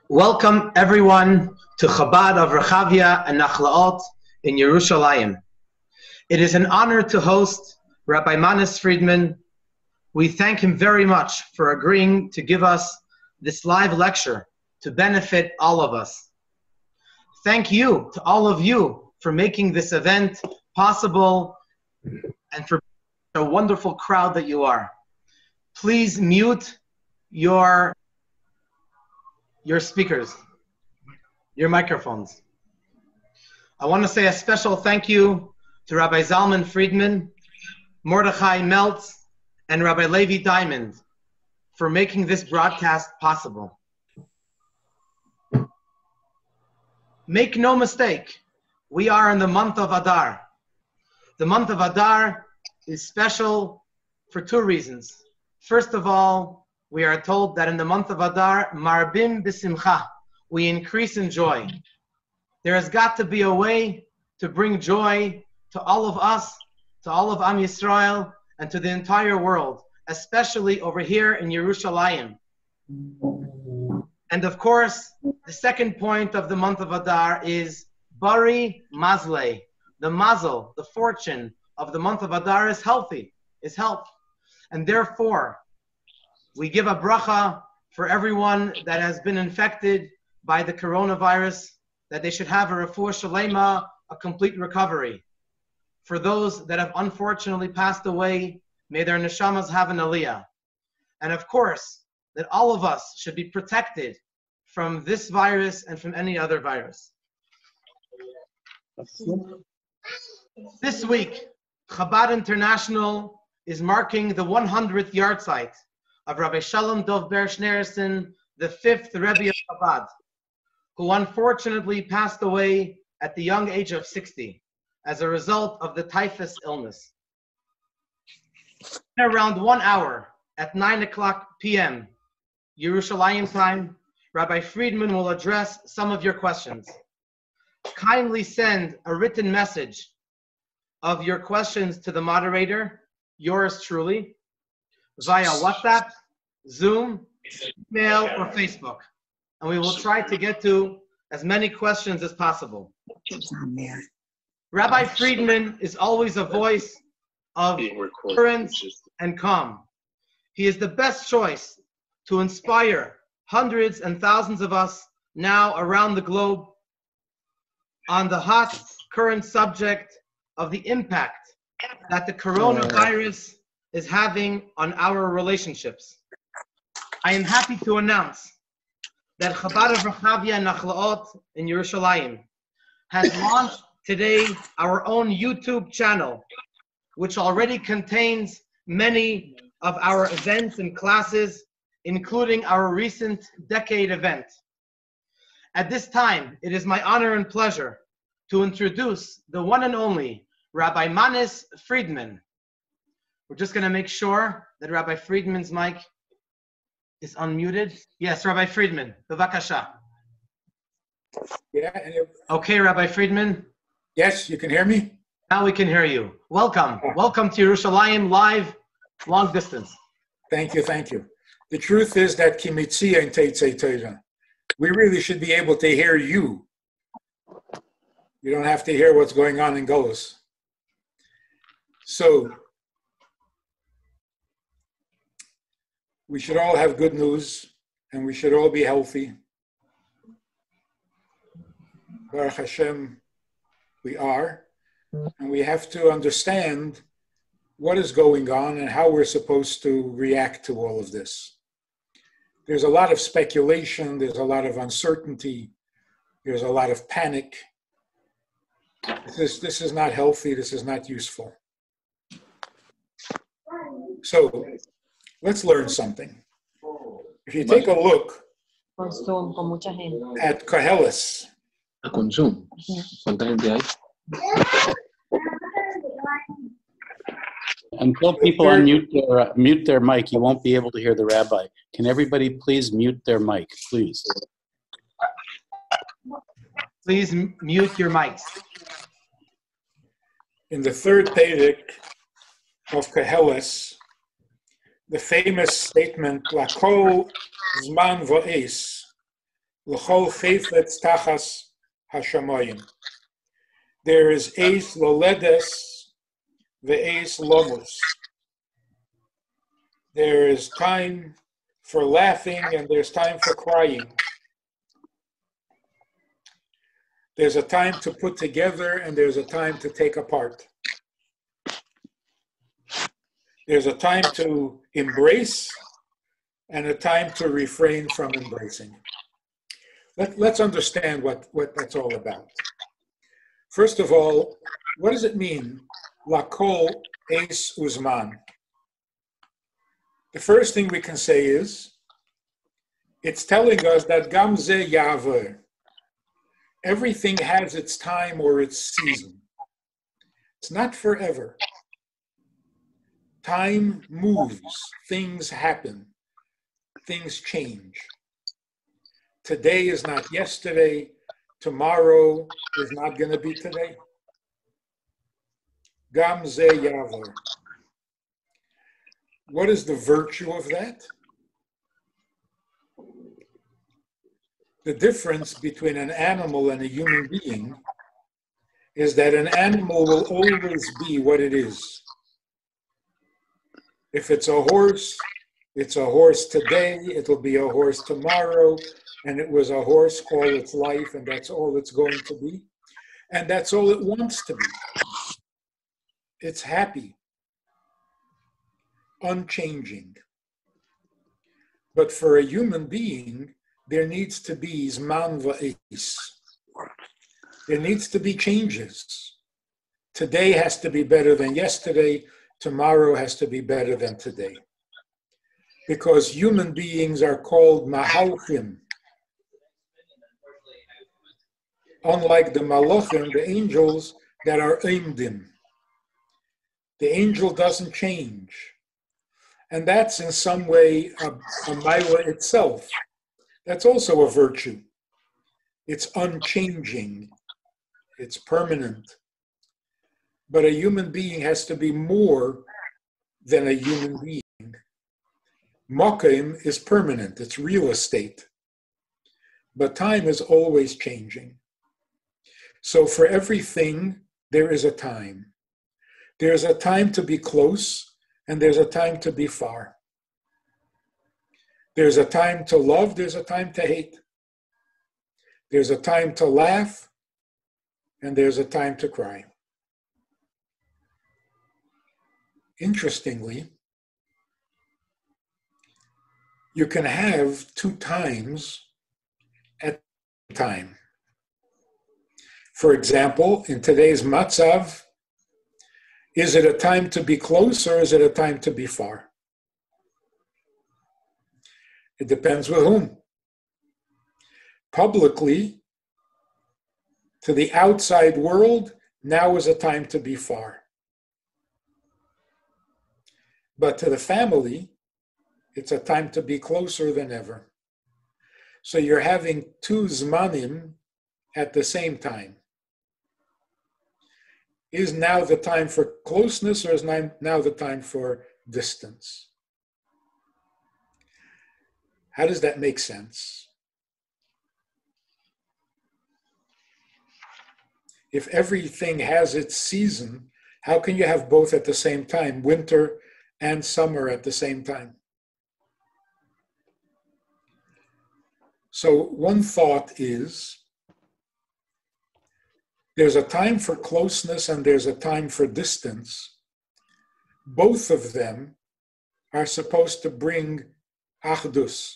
Welcome everyone to Chabad of Rechavia Nachlaot in Yerushalayim. It is an honor to host Rabbi Manis Friedman. We thank him very much for agreeing to give us this live lecture to benefit all of us. Thank you to all of you for making this event possible and for a wonderful crowd that you are. Please mute your speakers, your microphones. I want to say a special thank you to Rabbi Zalman Friedman, Mordechai Meltz, and Rabbi Levi Diamond for making this broadcast possible. Make no mistake, we are in the month of Adar. The month of Adar is special for two reasons. First of all, we are told that in the month of Adar, Marbim b'simcha, we increase in joy. There has got to be a way to bring joy to all of us, to all of Am Yisrael, and to the entire world, especially over here in Yerushalayim. And of course, the second point of the month of Adar is Bari Mazle. The mazel, the fortune of the month of Adar is healthy, is health. And therefore, we give a bracha for everyone that has been infected by the coronavirus, that they should have a refuah shalema, a complete recovery. For those that have unfortunately passed away, may their neshamas have an aliyah. And of course, that all of us should be protected from this virus and from any other virus. This week, Chabad International is marking the 100th yard site of Rabbi Shalom Dov Ber Schneerson, the 5th Rebbe of Chabad, who unfortunately passed away at the young age of 60 as a result of the typhus illness. In around 1 hour at 9:00 p.m. Yerushalayim time, Rabbi Friedman will address some of your questions. Kindly send a written message of your questions to the moderator, yours truly, via WhatsApp, Zoom, email, or Facebook. And we will try to get to as many questions as possible. Rabbi Friedman is always a voice of courage and calm. He is the best choice to inspire hundreds and thousands of us now around the globe on the hot current subject of the impact that the coronavirus is having on our relationships. I am happy to announce that Chabad of Rechavia Nachlaot in Yerushalayim has launched today our own YouTube channel, which already contains many of our events and classes, including our recent decade event. At this time, it is my honor and pleasure to introduce the one and only Rabbi Manis Friedman. We're just going to make sure that Rabbi Friedman's mic is unmuted. Yes, Rabbi Friedman, bevakasha. Yeah. Okay, Rabbi Friedman. Yes, you can hear me? Now we can hear you. Welcome. Welcome to Yerushalayim live, long distance. Thank you, thank you. The truth is that kimitzi and teitzei Torah. We really should be able to hear you. You don't have to hear what's going on in Golos. So, we should all have good news, and we should all be healthy. Baruch Hashem, we are. And we have to understand what is going on and how we're supposed to react to all of this. There's a lot of speculation, there's a lot of uncertainty, there's a lot of panic. This is not healthy, this is not useful. So, let's learn something. If you take a look at Koheles, until people mute their mic, you won't be able to hear the rabbi. Can everybody please mute their mic, please? Please mute your mics. In the third Perek of Koheles, the famous statement, Lakol zman va'es l'chol chayfetz tachas hashamayim. There is eis loledes ve'eis lomus. There is time for laughing and there's time for crying. There's a time to put together and there's a time to take apart. There's a time to embrace and a time to refrain from embracing. Let's understand what that's all about. First of all, what does it mean, lakol eis uzman? The first thing we can say is, it's telling us that gam ze yaver. Everything has its time or its season. It's not forever. Time moves, things happen, things change. Today is not yesterday, tomorrow is not going to be today. Gam ze yaver. What is the virtue of that? The difference between an animal and a human being is that an animal will always be what it is. If it's a horse today, it'll be a horse tomorrow, and it was a horse all its life, and that's all it's going to be. And that's all it wants to be. It's happy, unchanging. But for a human being, there needs to be zman va'es. There needs to be changes. Today has to be better than yesterday. Tomorrow has to be better than today. Because human beings are called mahalchim. Unlike the malachim, the angels that are imdim. The angel doesn't change. And that's in some way a maila itself. That's also a virtue. It's unchanging. It's permanent. But a human being has to be more than a human being. Makim is permanent. It's real estate. But time is always changing. So for everything, there is a time. There's a time to be close, and there's a time to be far. There's a time to love, there's a time to hate. There's a time to laugh, and there's a time to cry. Interestingly, you can have two times at a time. For example, in today's matzav, is it a time to be close or is it a time to be far? It depends with whom. Publicly, to the outside world, now is a time to be far. But to the family, it's a time to be closer than ever. So you're having two zmanim at the same time. Is now the time for closeness or is now the time for distance? How does that make sense? If everything has its season, how can you have both at the same time, winter and summer at the same time? So one thought is, there's a time for closeness and there's a time for distance. Both of them are supposed to bring achdus.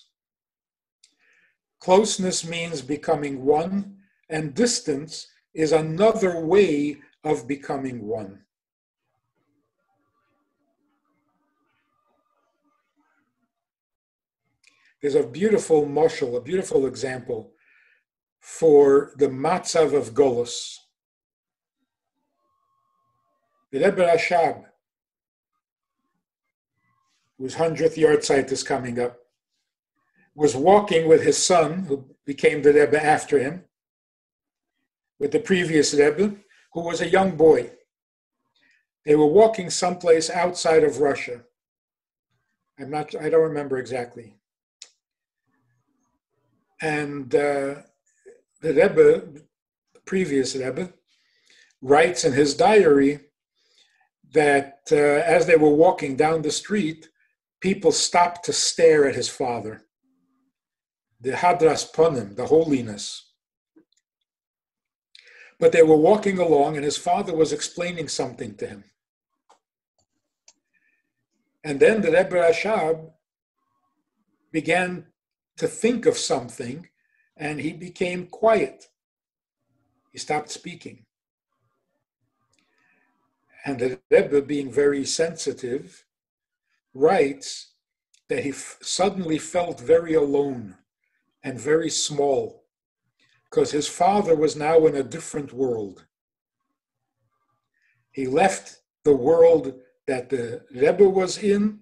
Closeness means becoming one, and distance is another way of becoming one. There's a beautiful mashal, a beautiful example for the matzav of Golus. The Rebbe Rashab, whose 100th yahrzeit is coming up, was walking with his son, who became the Rebbe after him, with the previous Rebbe, who was a young boy. They were walking someplace outside of Russia. I don't remember exactly. And the Rebbe, the previous Rebbe, writes in his diary that as they were walking down the street, people stopped to stare at his father. The Hadras Ponim, the holiness. But they were walking along and his father was explaining something to him. And then the Rebbe Rashab began to think of something and he became quiet. He stopped speaking. And the Rebbe, being very sensitive, writes that he suddenly felt very alone and very small because his father was now in a different world. He left the world that the Rebbe was in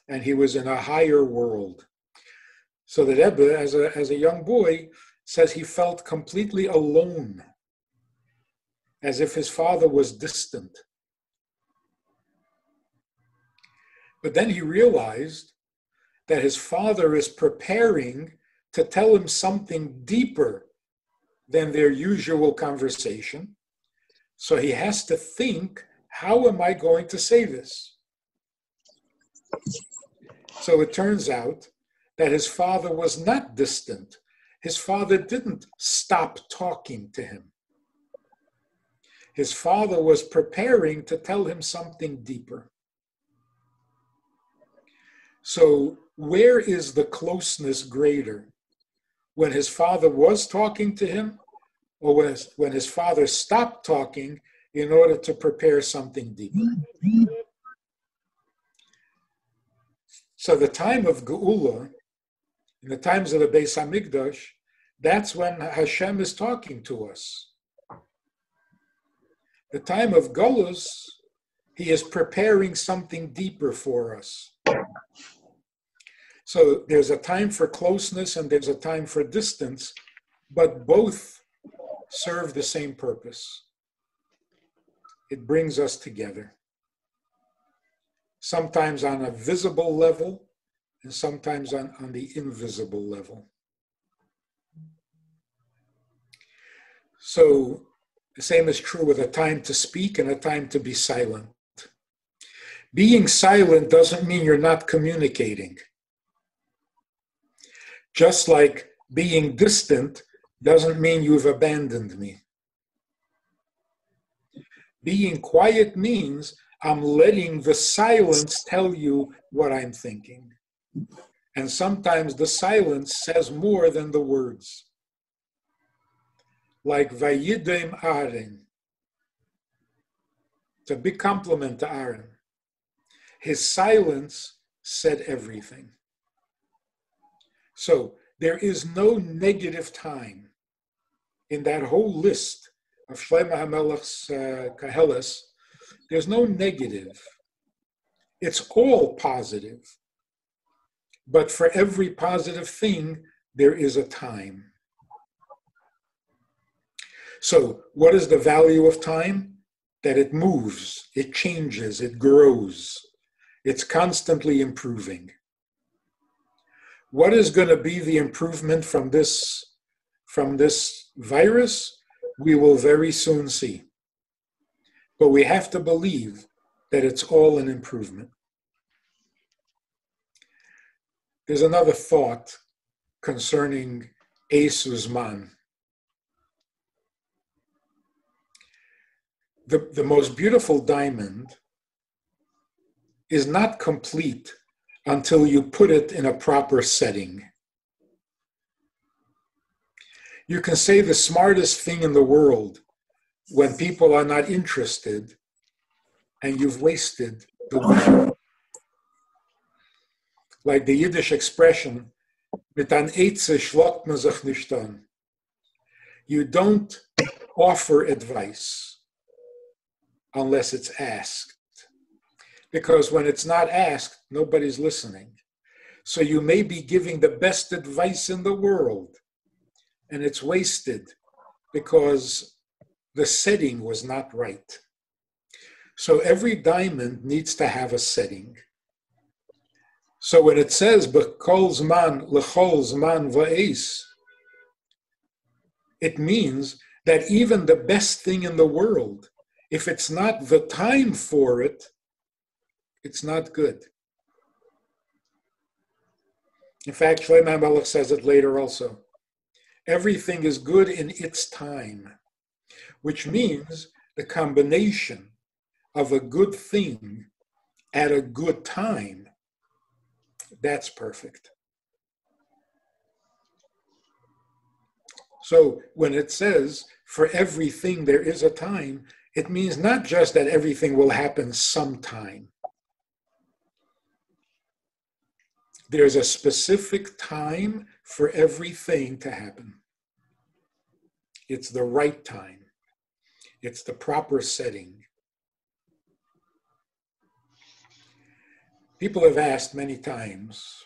and he was in a higher world. So the Rebbe, as a young boy, says he felt completely alone, as if his father was distant. But then he realized that his father is preparing to tell him something deeper than their usual conversation. So he has to think, how am I going to say this? So it turns out that his father was not distant. His father didn't stop talking to him. His father was preparing to tell him something deeper. So where is the closeness greater? When his father was talking to him, or when his father stopped talking in order to prepare something deeper? So the time of Geula, in the times of the Beis HaMikdash, that's when Hashem is talking to us. The time of Golus, he is preparing something deeper for us. So there's a time for closeness and there's a time for distance, but both serve the same purpose. It brings us together. Sometimes on a visible level and sometimes on the invisible level. So the same is true with a time to speak and a time to be silent. Being silent doesn't mean you're not communicating. Just like being distant doesn't mean you've abandoned me. Being quiet means I'm letting the silence tell you what I'm thinking. And sometimes the silence says more than the words. Like Vayidem Aaron. It's a big compliment to Aaron. His silence said everything. So there is no negative time in that whole list of Shlomo HaMelech's Kaheles. There's no negative. It's all positive. But for every positive thing, there is a time. So what is the value of time? That it moves, it changes, it grows. It's constantly improving. What is going to be the improvement from this virus? We will very soon see. But we have to believe that it's all an improvement. There's another thought concerning Esu's man. The most beautiful diamond is not complete until you put it in a proper setting. You can say the smartest thing in the world when people are not interested and you've wasted the wisdom. Like the Yiddish expression, mit an Eitze schlagt man sich nicht an. You don't offer advice unless it's asked. Because when it's not asked, nobody's listening. So you may be giving the best advice in the world, and it's wasted because the setting was not right. So every diamond needs to have a setting. So when it says, B'kol zman l'chol zman va'es, It means that even the best thing in the world, if it's not the time for it, it's not good. In fact, Shlomo HaMelech says it later also. Everything is good in its time, which means the combination of a good thing at a good time, that's perfect. So when it says, for everything there is a time, it means not just that everything will happen sometime. There's a specific time for everything to happen. It's the right time. It's the proper setting. People have asked many times,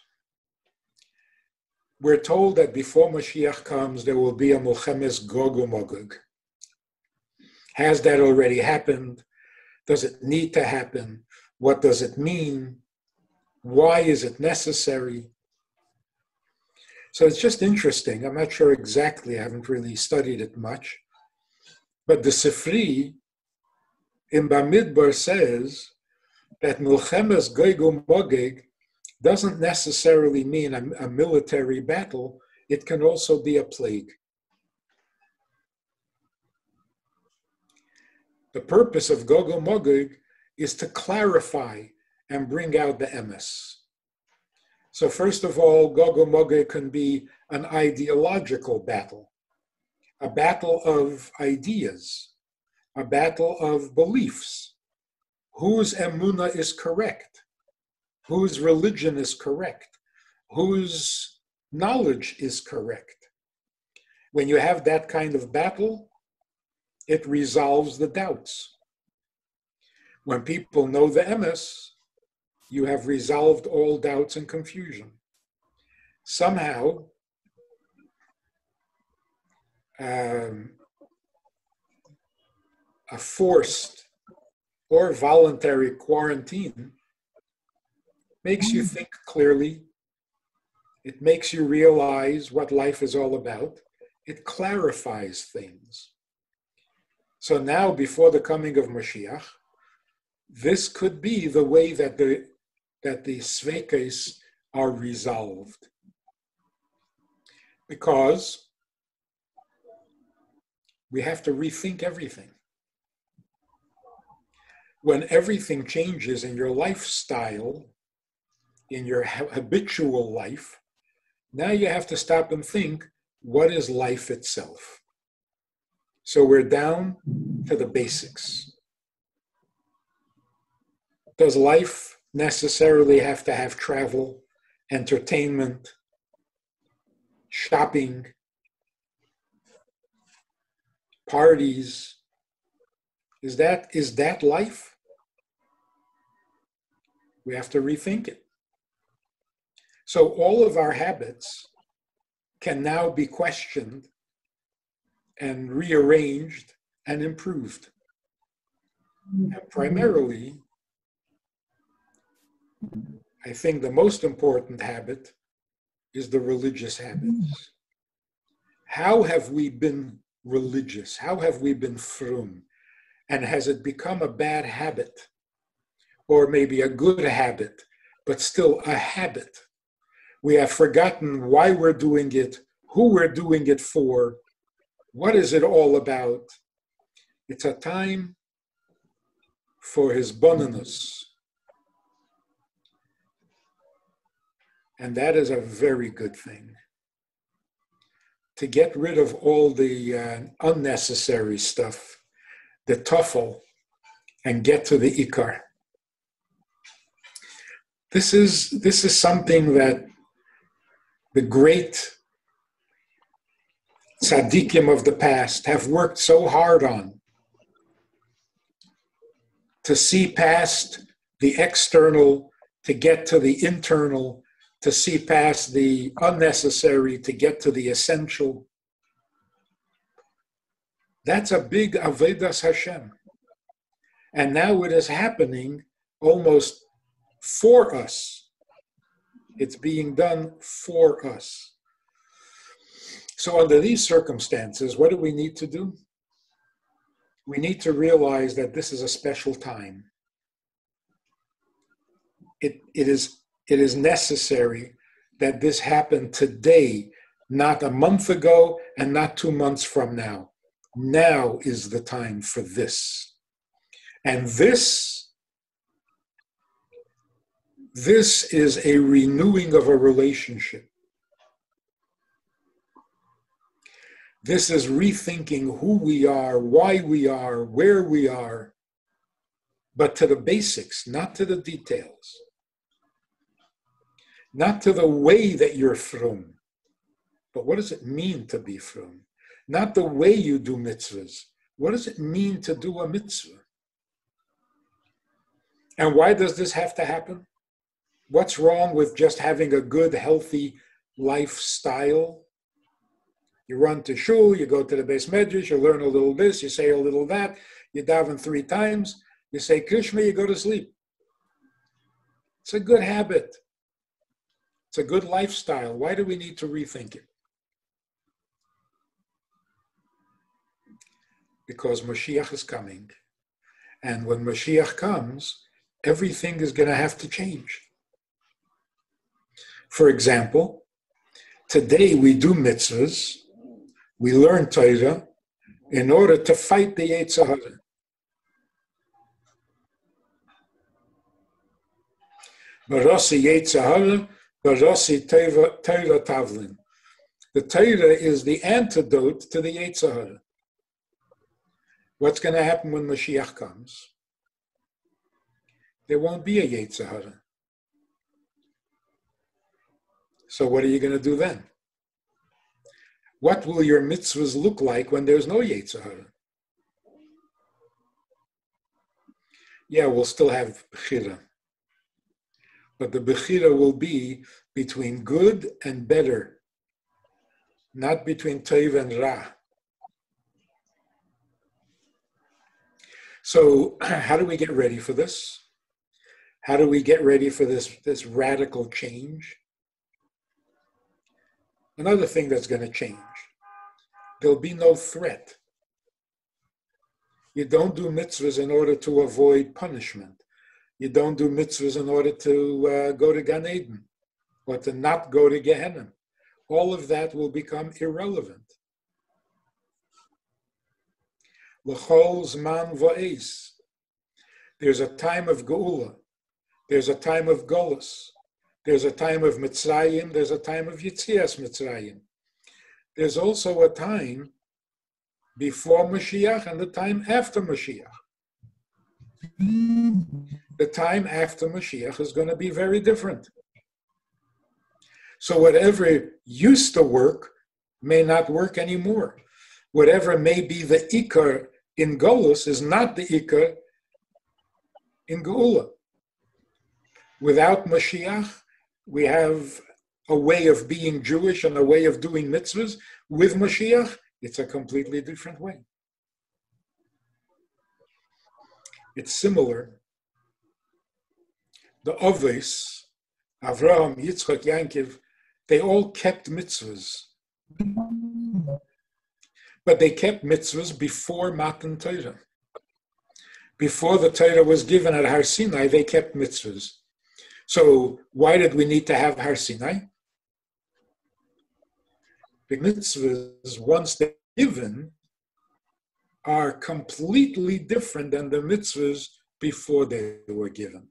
we're told that before Mashiach comes, there will be a Milchemes Gog uMagog. Has that already happened? Does it need to happen? What does it mean? Why is it necessary? So it's just interesting. I'm not sure exactly. I haven't really studied it much. But the Sifri in Bamidbar says that Milchemes Gog uMagog doesn't necessarily mean a military battle. It can also be a plague. The purpose of Gog uMagog is to clarify and bring out the emes. So first of all, Gog uMagog can be an ideological battle, a battle of ideas, a battle of beliefs. Whose emunah is correct? Whose religion is correct? Whose knowledge is correct? When you have that kind of battle, it resolves the doubts. When people know the emes, you have resolved all doubts and confusion. Somehow, a forced or voluntary quarantine makes you think clearly. It makes you realize what life is all about. It clarifies things. So now, before the coming of Mashiach, this could be the way that the svekes are resolved. Because we have to rethink everything. When everything changes in your lifestyle, in your habitual life, now you have to stop and think, what is life itself? So we're down to the basics. Does life necessarily have to have travel, entertainment, shopping, parties? Is that life? We have to rethink it. So all of our habits can now be questioned and rearranged and improved. And primarily, I think the most important habit is the religious habits. How have we been religious? How have we been frum? And has it become a bad habit? Or maybe a good habit, but still a habit? We have forgotten why we're doing it, who we're doing it for, what is it all about? It's a time for his bonus. And that is a very good thing. To get rid of all the unnecessary stuff, the tuffle, and get to the ikar. This is something that the great tzaddikim of the past have worked so hard on, to see past the external, to get to the internal, to see past the unnecessary, to get to the essential. That's a big Avodas Hashem. And now it is happening almost for us. It's being done for us. So under these circumstances, what do we need to do? We need to realize that this is a special time. It is necessary that this happen today, not a month ago and not 2 months from now. Now is the time for this. And this is a renewing of a relationship. This is rethinking who we are, why we are, where we are, but to the basics, not to the details. Not to the way that you're frum, but what does it mean to be frum? Not the way you do mitzvahs. What does it mean to do a mitzvah? And why does this have to happen? What's wrong with just having a good, healthy lifestyle? You run to shul, you go to the Beis Medrash, you learn a little this, you say a little that, you daven 3 times, you say Krishma, you go to sleep. It's a good habit. It's a good lifestyle. Why do we need to rethink it? Because Mashiach is coming. And when Mashiach comes, everything is going to have to change. For example, today we do mitzvahs, we learn Torah in order to fight the Yetzer Hara. Barasi Yetzer Hara, Barasi Torah Tavlin. The Torah is the antidote to the Yetzer Hara. What's going to happen when Mashiach comes? There won't be a Yetzer Hara. So what are you going to do then? What will your mitzvahs look like when there's no Yetzer Hara? Yeah, we'll still have Bechira. But the Bechira will be between good and better, not between Tov and Ra. So how do we get ready for this? How do we get ready for this radical change? Another thing that's going to change. There'll be no threat. You don't do mitzvahs in order to avoid punishment. You don't do mitzvahs in order to go to Gan Eden or to not go to Gehenna. All of that will become irrelevant. L'chol zman va'es. There's a time of Geula. There's a time of Golus. There's a time of Mitzrayim. There's a time of Yitzias Mitzrayim. There's also a time before Mashiach and the time after Mashiach. The time after Mashiach is going to be very different. So whatever used to work may not work anymore. Whatever may be the Ikar in Golus is not the Ikar in Geula. Without Mashiach, we have a way of being Jewish and a way of doing mitzvahs. With Mashiach, it's a completely different way. It's similar. The Avos, Avraham, Yitzchak, Yankov, they all kept mitzvahs. But they kept mitzvahs before Matan Torah. Before the Torah was given at Har Sinai, they kept mitzvahs. So why did we need to have Har Sinai? The mitzvahs, once they're given, are completely different than the mitzvahs before they were given.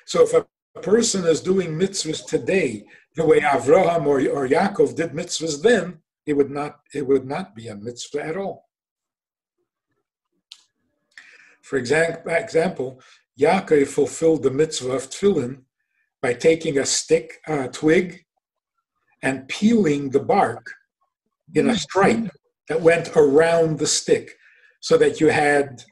So if a person is doing mitzvahs today the way Avraham or Yaakov did mitzvahs then, it would not be a mitzvah at all. For example, Yaakov fulfilled the mitzvah of tefillin by taking a twig, and peeling the bark in a stripe that went around the stick, so that you had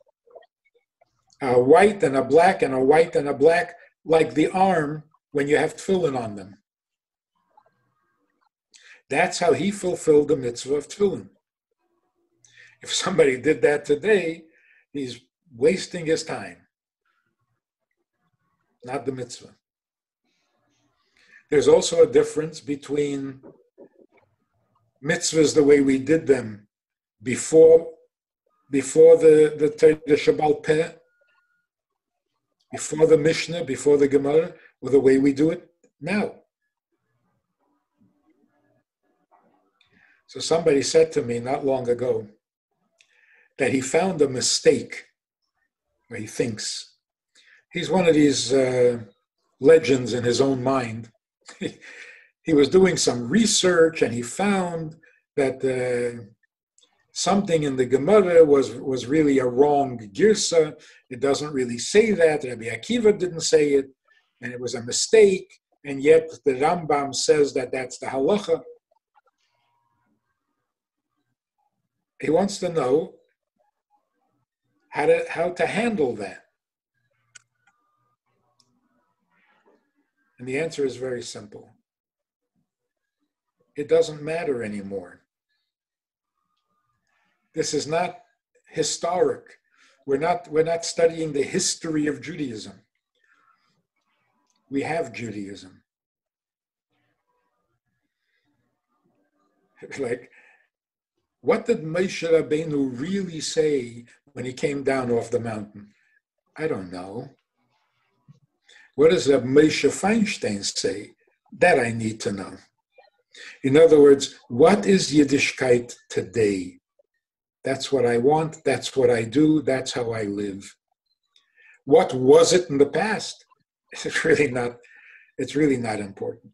a white and a black and a white and a black, like the arm when you have tefillin on them. That's how he fulfilled the mitzvah of tefillin. If somebody did that today, he's wasting his time, not the mitzvah. There's also a difference between mitzvahs the way we did them before the Shabbat Peh, before the Mishnah, before the Gemara, or the way we do it now. So somebody said to me not long ago that he found a mistake, or he thinks. He's one of these legends in his own mind. He was doing some research and he found that something in the Gemara was really a wrong girsa. It doesn't really say that. Rabbi Akiva didn't say it, and it was a mistake. And yet the Rambam says that that's the halacha. He wants to know how to handle that. And the answer is very simple. It doesn't matter anymore. This is not historic. We're not studying the history of Judaism. We have Judaism. Like, what did Moshe Rabbeinu really say when he came down off the mountain? I don't know. What does Moshe Feinstein say? That I need to know. In other words, what is Yiddishkeit today? That's what I want, that's what I do, that's how I live. What was it in the past? It's really not important.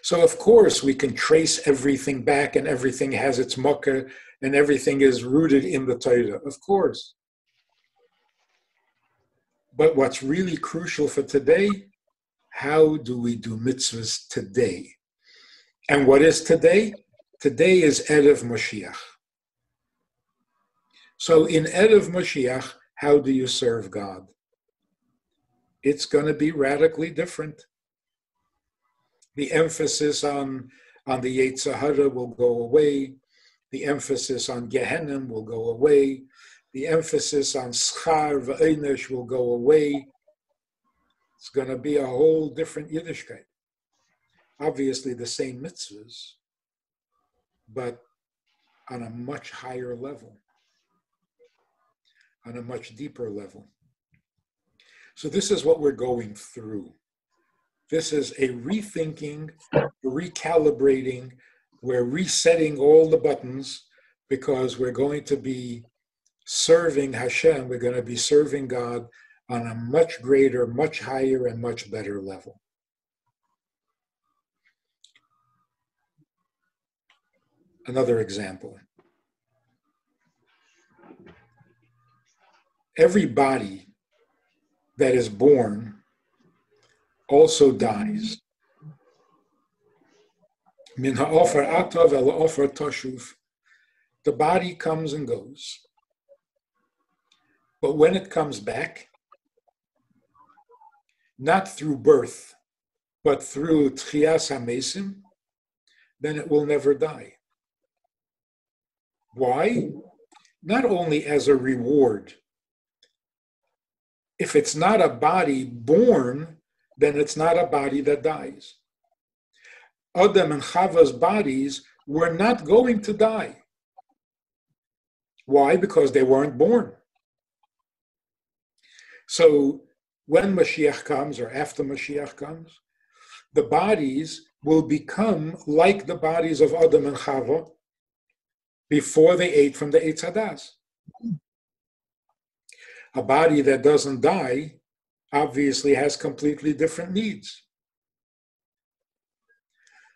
So of course we can trace everything back and everything has its mucker and everything is rooted in the Torah, of course. But what's really crucial for today, how do we do mitzvahs today? And what is today? Today is Erev Moshiach. So in Erev Moshiach, how do you serve God? It's going to be radically different. The emphasis on the Yetzer Hara will go away. The emphasis on Gehenna will go away. The emphasis on Schar V'Einesh will go away. It's going to be a whole different Yiddishkeit. Obviously the same mitzvahs, but on a much higher level, on a much deeper level. So this is what we're going through. This is a rethinking, a recalibrating. We're resetting all the buttons because we're going to be serving Hashem. We're going to be serving God on a much greater, much higher, and much better level. Another example. Every body that is born also dies. Min ha'ofer atav el ha'ofer tashuv. The body comes and goes. But when it comes back, not through birth, but through tchias hamesim, then it will never die. Why? Not only as a reward. If it's not a body born, then it's not a body that dies. Adam and Chava's bodies were not going to die. Why? Because they weren't born. So when Mashiach comes, or after Mashiach comes, the bodies will become like the bodies of Adam and Chava before they ate from the Eitz Hadas. A body that doesn't die obviously has completely different needs.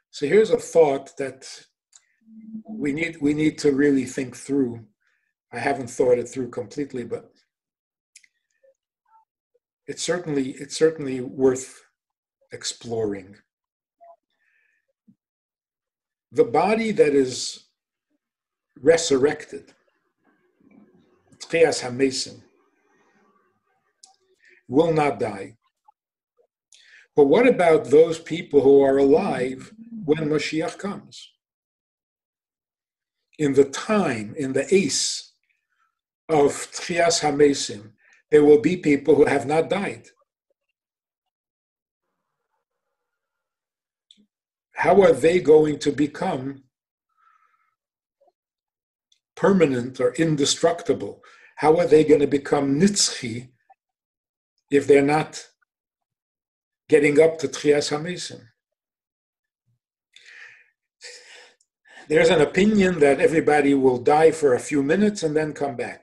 So here's a thought that we need to really think through. I haven't thought it through completely, but it's certainly worth exploring. The body that is resurrected, Tchias HaMesim, will not die. But what about those people who are alive when Mashiach comes? In the time, in the ace of Tchias HaMesim, there will be people who have not died. How are they going to become permanent or indestructible. How are they going to become nitzchi if they're not getting up to Tchias HaMesim? There's an opinion that everybody will die for a few minutes and then come back.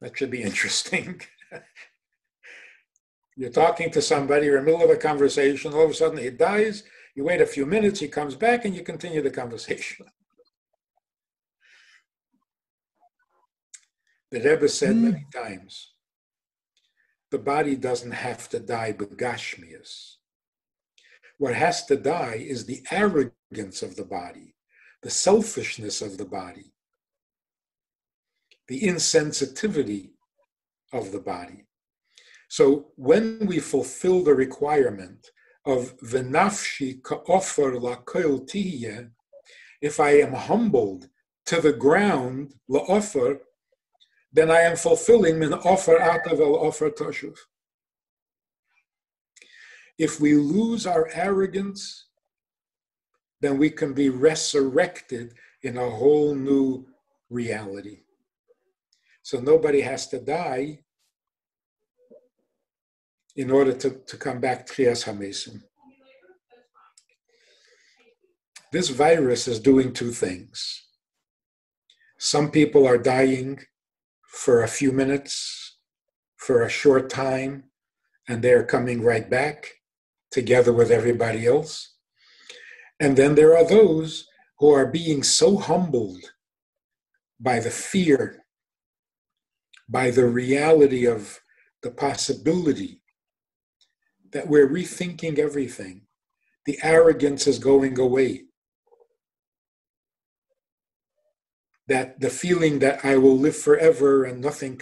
That should be interesting. You're talking to somebody, you're in the middle of a conversation, all of a sudden he dies, you wait a few minutes, he comes back, and you continue the conversation. The Rebbe said many times, the body doesn't have to die begashmias. What has to die is the arrogance of the body, the selfishness of the body, the insensitivity of the body. So when we fulfill the requirement of v'nafshi ka'ofer la'kol tihye, if I am humbled to the ground la'ofer, then I am fulfilling min ofer atav el ofer toshuv. If we lose our arrogance, then we can be resurrected in a whole new reality. So nobody has to die in order to come back Tchias HaMesim. This virus is doing two things. Some people are dying for a few minutes, for a short time, and they're coming right back together with everybody else. And then there are those who are being so humbled by the fear, by the reality of the possibility that we're rethinking everything. The arrogance is going away. That the feeling that I will live forever and nothing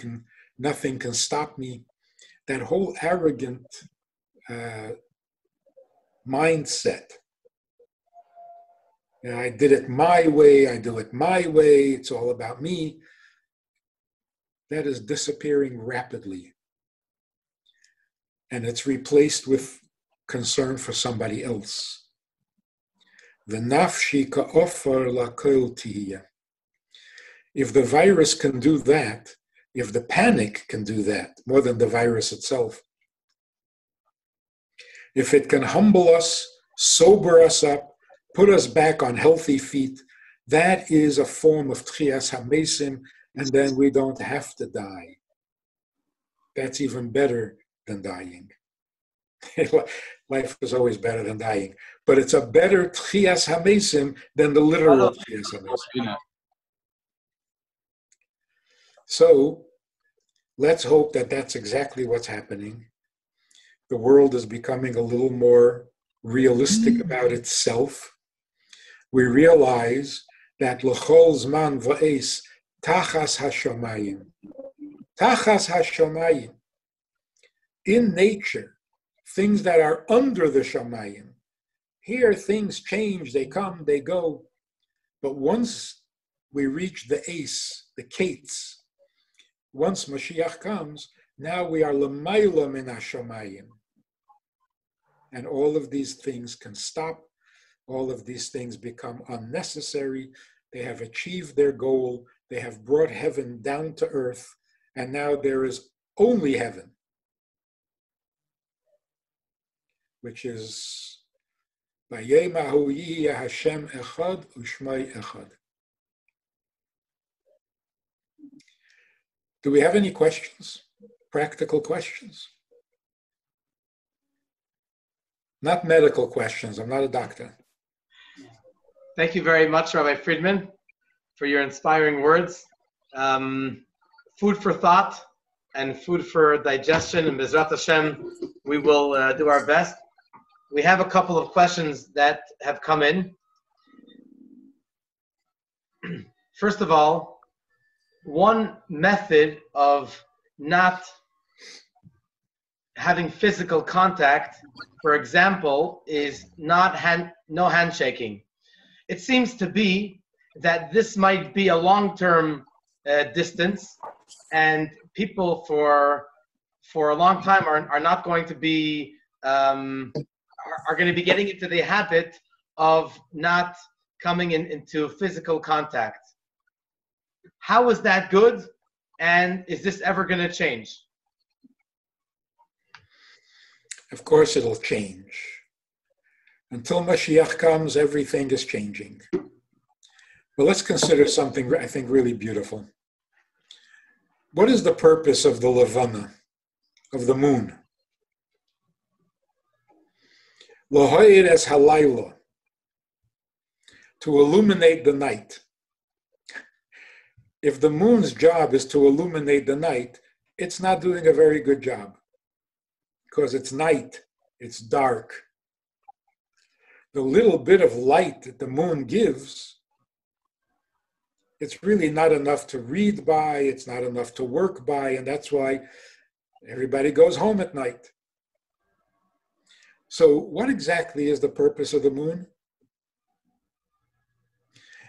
can stop me, that whole arrogant mindset. You know, I did it my way, I do it my way, it's all about me. That is disappearing rapidly. And it's replaced with concern for somebody else. V'nafshi ka'ofer la'kol tihye. If the virus can do that, if the panic can do that, more than the virus itself, if it can humble us, sober us up, put us back on healthy feet, that is a form of Tchias HaMesim, and then we don't have to die. That's even better than dying. Life is always better than dying, but it's a better Tchias HaMesim than the literal Tchias HaMesim. So let's hope that that's exactly what's happening. The world is becoming a little more realistic about itself. We realize that l'chol zman va'es tachas hashamayim. Tachas hashamayim. In nature, things that are under the shamayim. Here things change, they come, they go. But once we reach the ace, the kates, once Mashiach comes, now we are l'mayla min hashamayim. And all of these things can stop. All of these things become unnecessary. They have achieved their goal. They have brought heaven down to earth. And now there is only heaven, which is Vayemahu yihye Hashem echad u'shmai echad. Do we have any questions? Practical questions? Not medical questions. I'm not a doctor. Thank you very much, Rabbi Friedman, for your inspiring words. Food for thought and food for digestion. And Bezrat Hashem, we will do our best. We have a couple of questions that have come in. First of all, one method of not having physical contact, for example, is no handshaking. It seems to be that this might be a long-term distance, and people for a long time are not going to be are going to be getting into the habit of not coming into physical contact. How is that good? And is this ever going to change? Of course it'll change. Until Mashiach comes, everything is changing. But let's consider something I think really beautiful. What is the purpose of the Levana, of the moon? L'ho'ir es halayla, to illuminate the night. If the moon's job is to illuminate the night, it's not doing a very good job because it's night, it's dark. The little bit of light that the moon gives, it's really not enough to read by, it's not enough to work by, and that's why everybody goes home at night. So what exactly is the purpose of the moon?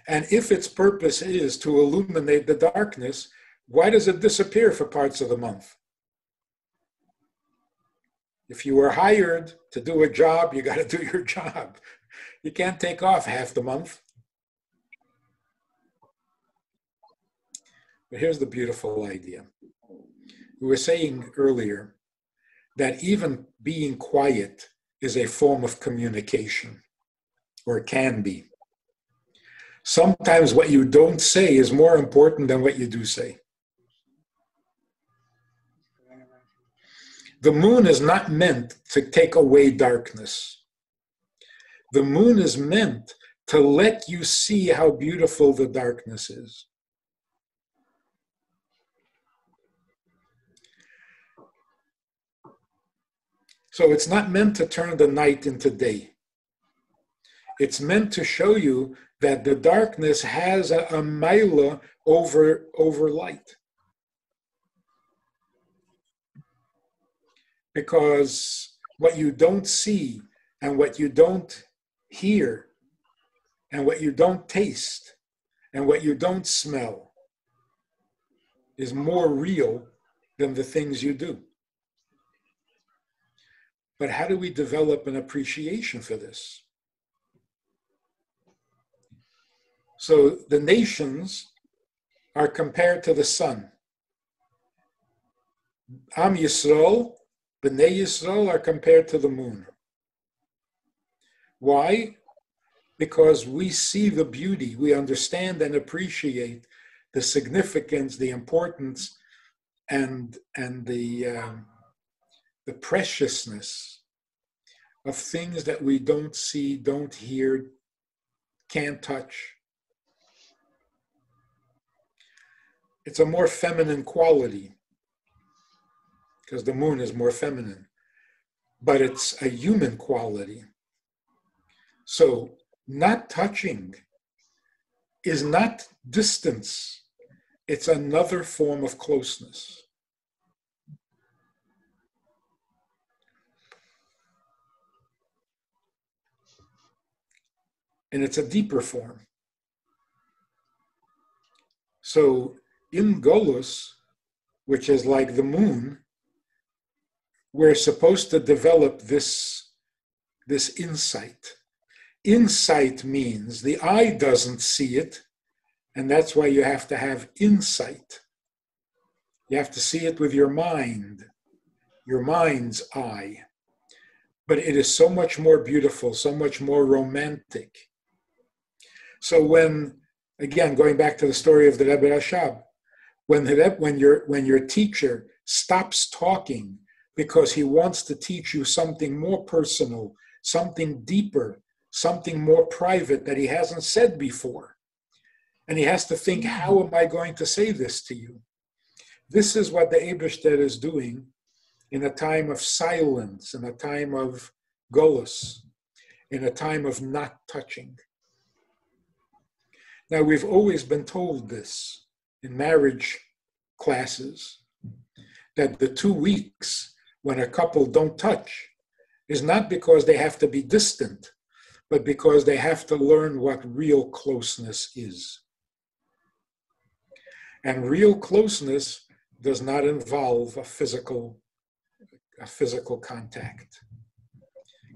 And if its purpose is to illuminate the darkness, why does it disappear for parts of the month? If you were hired to do a job, you got to do your job. You can't take off half the month. But here's the beautiful idea. We were saying earlier that even being quiet is a form of communication, or can be. Sometimes what you don't say is more important than what you do say. The moon is not meant to take away darkness. The moon is meant to let you see how beautiful the darkness is. So it's not meant to turn the night into day. It's meant to show you that the darkness has a maila over light. Because what you don't see and what you don't hear and what you don't taste and what you don't smell is more real than the things you do. But how do we develop an appreciation for this? So the nations are compared to the sun. Am Yisrael, B'nai Yisrael are compared to the moon. Why? Because we see the beauty, we understand and appreciate the significance, the importance, and the preciousness of things that we don't see, don't hear, can't touch. It's a more feminine quality because the moon is more feminine, but it's a human quality. So not touching is not distance. It's another form of closeness. And it's a deeper form. So in Golus, which is like the moon, we're supposed to develop this insight. Insight means the eye doesn't see it, and that's why you have to have insight. You have to see it with your mind, your mind's eye. But it is so much more beautiful, so much more romantic. So when, again, going back to the story of the Rebbe Rashab, when your teacher stops talking because he wants to teach you something more personal, something deeper, something more private that he hasn't said before, and he has to think, how am I going to say this to you? This is what the Eibishter is doing in a time of silence, in a time of golus, in a time of not touching. Now, we've always been told this in marriage classes, that the 2 weeks when a couple don't touch is not because they have to be distant, but because they have to learn what real closeness is. And real closeness does not involve a physical contact.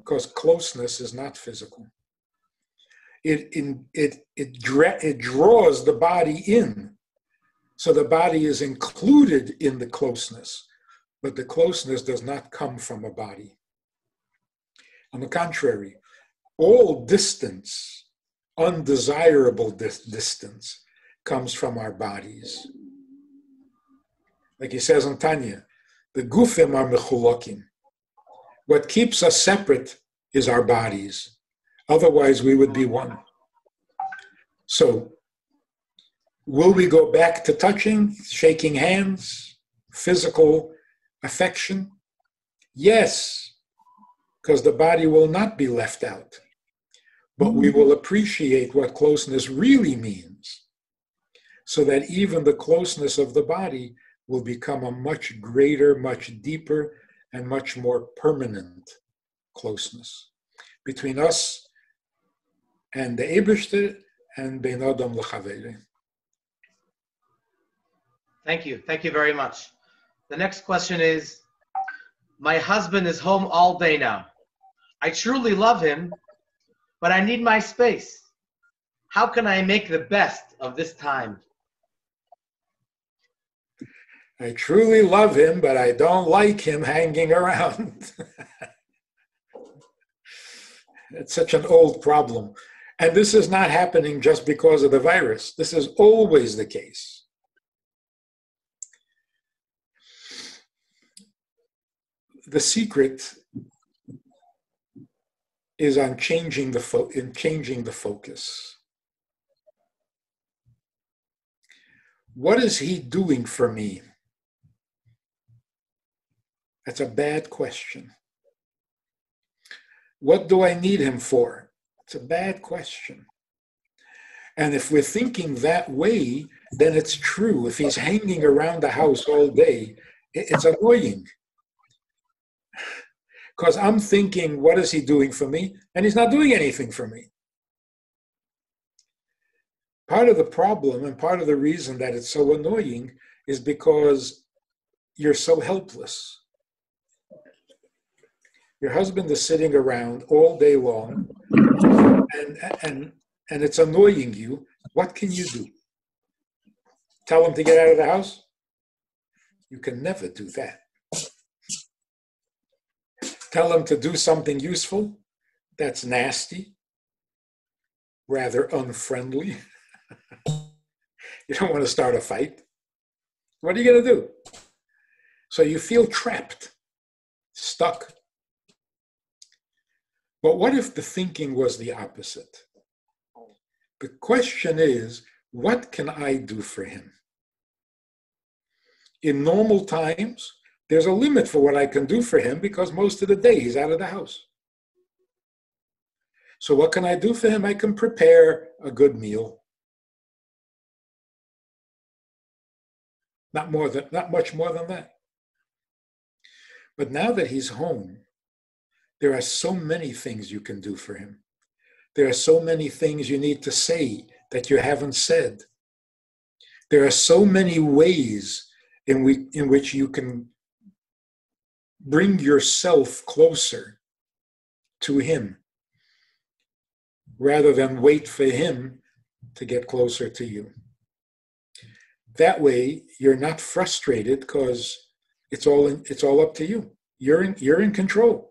because closeness is not physical. It draws the body in, so the body is included in the closeness, but the closeness does not come from a body. On the contrary, all distance, undesirable distance, comes from our bodies. Like he says in Tanya, the gufim are mechulakim. What keeps us separate is our bodies. Otherwise, we would be one. So, will we go back to touching, shaking hands, physical affection? Yes, because the body will not be left out. But we will appreciate what closeness really means, so that even the closeness of the body will become a much greater, much deeper, and much more permanent closeness between us and the Eibishter and Bein Adam L'Chavere. Thank you. Thank you very much. The next question is, my husband is home all day now. I truly love him, but I need my space. How can I make the best of this time? I truly love him, but I don't like him hanging around. It's such an old problem. And this is not happening just because of the virus. This is always the case. The secret is on changing the focus. What is he doing for me? That's a bad question. What do I need him for? It's a bad question. And if we're thinking that way, then it's true. If he's hanging around the house all day, it's annoying. Because I'm thinking, what is he doing for me? And he's not doing anything for me. Part of the problem and part of the reason that it's so annoying is because you're so helpless. Your husband is sitting around all day long and it's annoying you. What can you do? Tell him to get out of the house? You can never do that. Tell him to do something useful? That's nasty, rather unfriendly. You don't want to start a fight. What are you going to do? So you feel trapped, stuck. But what if the thinking was the opposite? The question is, what can I do for him? In normal times, there's a limit for what I can do for him because most of the day he's out of the house. So what can I do for him? I can prepare a good meal. Not much more than that. But now that he's home, there are so many things you can do for him. There are so many things you need to say that you haven't said. There are so many ways in which you can bring yourself closer to him rather than wait for him to get closer to you. That way, you're not frustrated because it's all up to you. You're in control.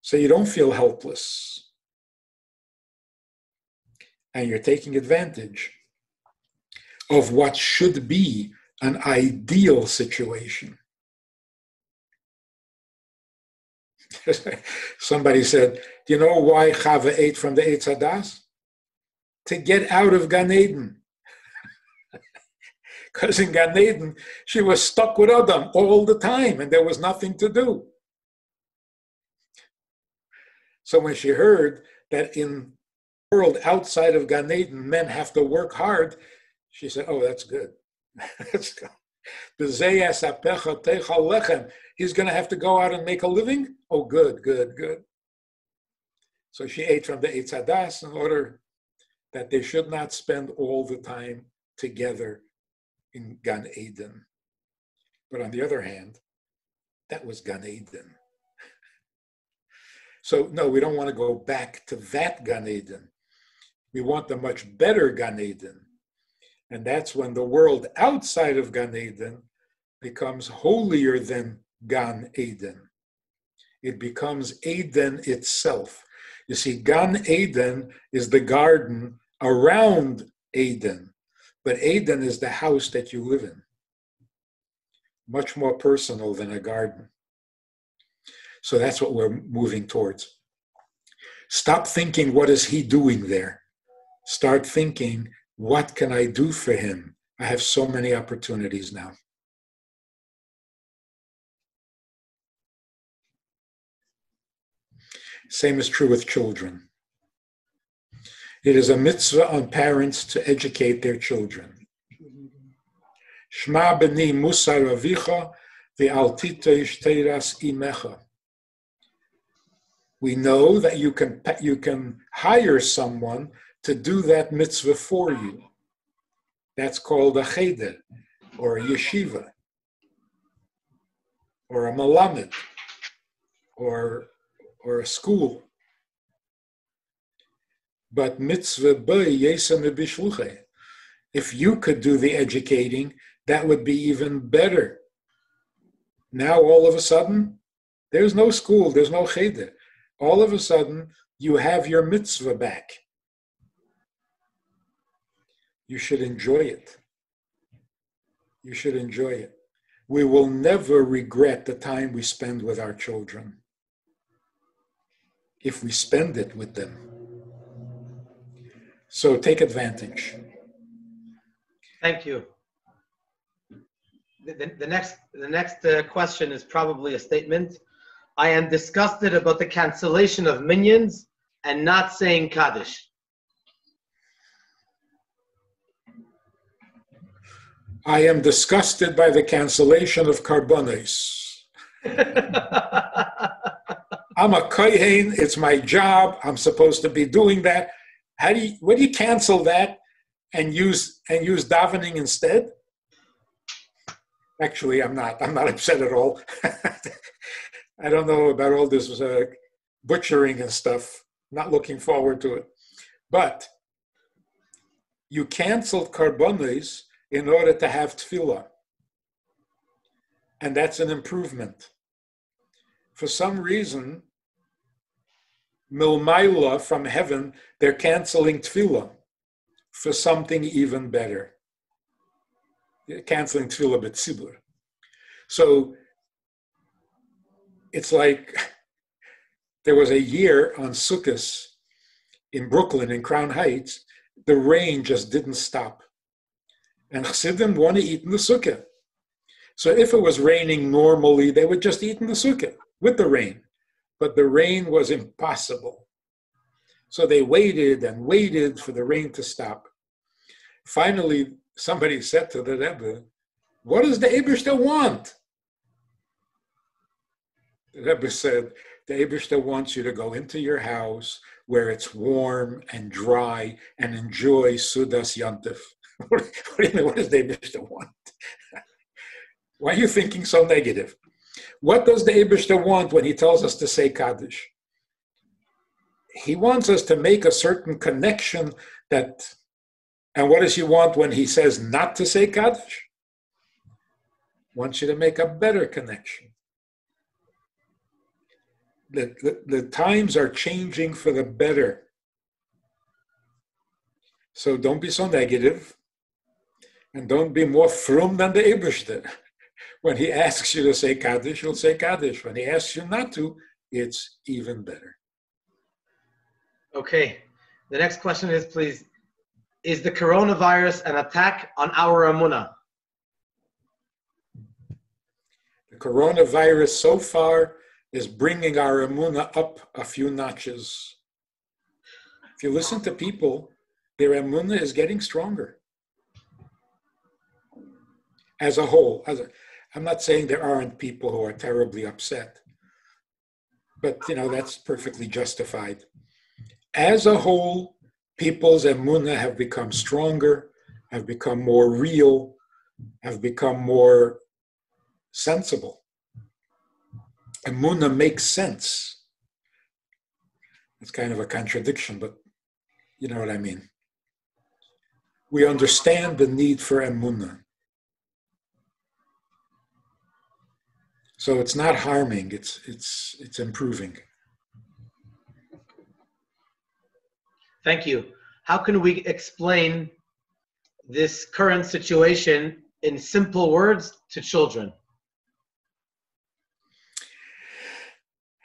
So you don't feel helpless. And you're taking advantage of what should be an ideal situation. Somebody said, do you know why Chava ate from the Eitz Hadas? To get out of Gan Eden. Because in Gan Eden, she was stuck with Adam all the time and there was nothing to do. So when she heard that in the world outside of Gan Eden, men have to work hard, she said, oh, that's good. That's good. He's going to have to go out and make a living? Oh, good, good, good. So she ate from the Eitz Hadas in order that they should not spend all the time together in Gan Eden. But on the other hand, that was Gan Eden. So no, we don't want to go back to that Gan Eden. We want the much better Gan Eden. And that's when the world outside of Gan Eden becomes holier than Gan Eden. It becomes Eden itself. You see, Gan Eden is the garden around Eden, but Eden is the house that you live in. Much more personal than a garden. So that's what we're moving towards. Stop thinking, what is he doing there? Start thinking, what can I do for him? I have so many opportunities now. Same is true with children. It is a mitzvah on parents to educate their children. Shma b'ni musar avicha ve'al titesh teiras imecha. We know that you can hire someone to do that mitzvah for you. That's called a cheder, or a yeshiva, or a malamed, or a school. But mitzvah b'y yesem b'shluchei. If you could do the educating, that would be even better. Now all of a sudden, there's no school, there's no cheder. All of a sudden, you have your mitzvah back. You should enjoy it. You should enjoy it. We will never regret the time we spend with our children if we spend it with them. So take advantage. Thank you. The next question is probably a statement. I am disgusted about the cancellation of minions and not saying Kaddish. I am disgusted by the cancellation of karbonos. I'm a kohen, it's my job, I'm supposed to be doing that. When do you cancel that and use davening instead? Actually, I'm not upset at all. I don't know about all this butchering and stuff. Not looking forward to it. But you canceled karbonos in order to have tefillah. And that's an improvement. For some reason, milmaila, from heaven, they're canceling tefillah for something even better. They're canceling tefillah b'tzibur. So it's like there was a year on Sukkot in Brooklyn, in Crown Heights, the rain just didn't stop. And Chassidim want to eat in the sukkah. So if it was raining normally, they would just eat in the sukkah with the rain. But the rain was impossible. So they waited and waited for the rain to stop. Finally, somebody said to the Rebbe, what does the Eibishter want? The Rebbe said, the Eibishter wants you to go into your house where it's warm and dry and enjoy Sudas Yantif. What do you mean, what does the Eibishter want? Why are you thinking so negative? What does the Eibishter want when he tells us to say Kaddish? He wants us to make a certain connection that, and what does he want when he says not to say Kaddish? He wants you to make a better connection. The times are changing for the better. So don't be so negative, and don't be more frum than the Eibishter. When he asks you to say Kaddish, you'll say Kaddish. When he asks you not to, it's even better. Okay. The next question is, please, is the coronavirus an attack on our emunah? The coronavirus so far is bringing our emunah up a few notches. If you listen to people, their emunah is getting stronger. As a whole. I'm not saying there aren't people who are terribly upset, but that's perfectly justified. As a whole, people's emunah have become stronger, have become more real, have become more sensible. Emunah makes sense. It's kind of a contradiction, but you know what I mean. We understand the need for emunah. So it's not harming, it's improving. Thank you. How can we explain this current situation in simple words to children?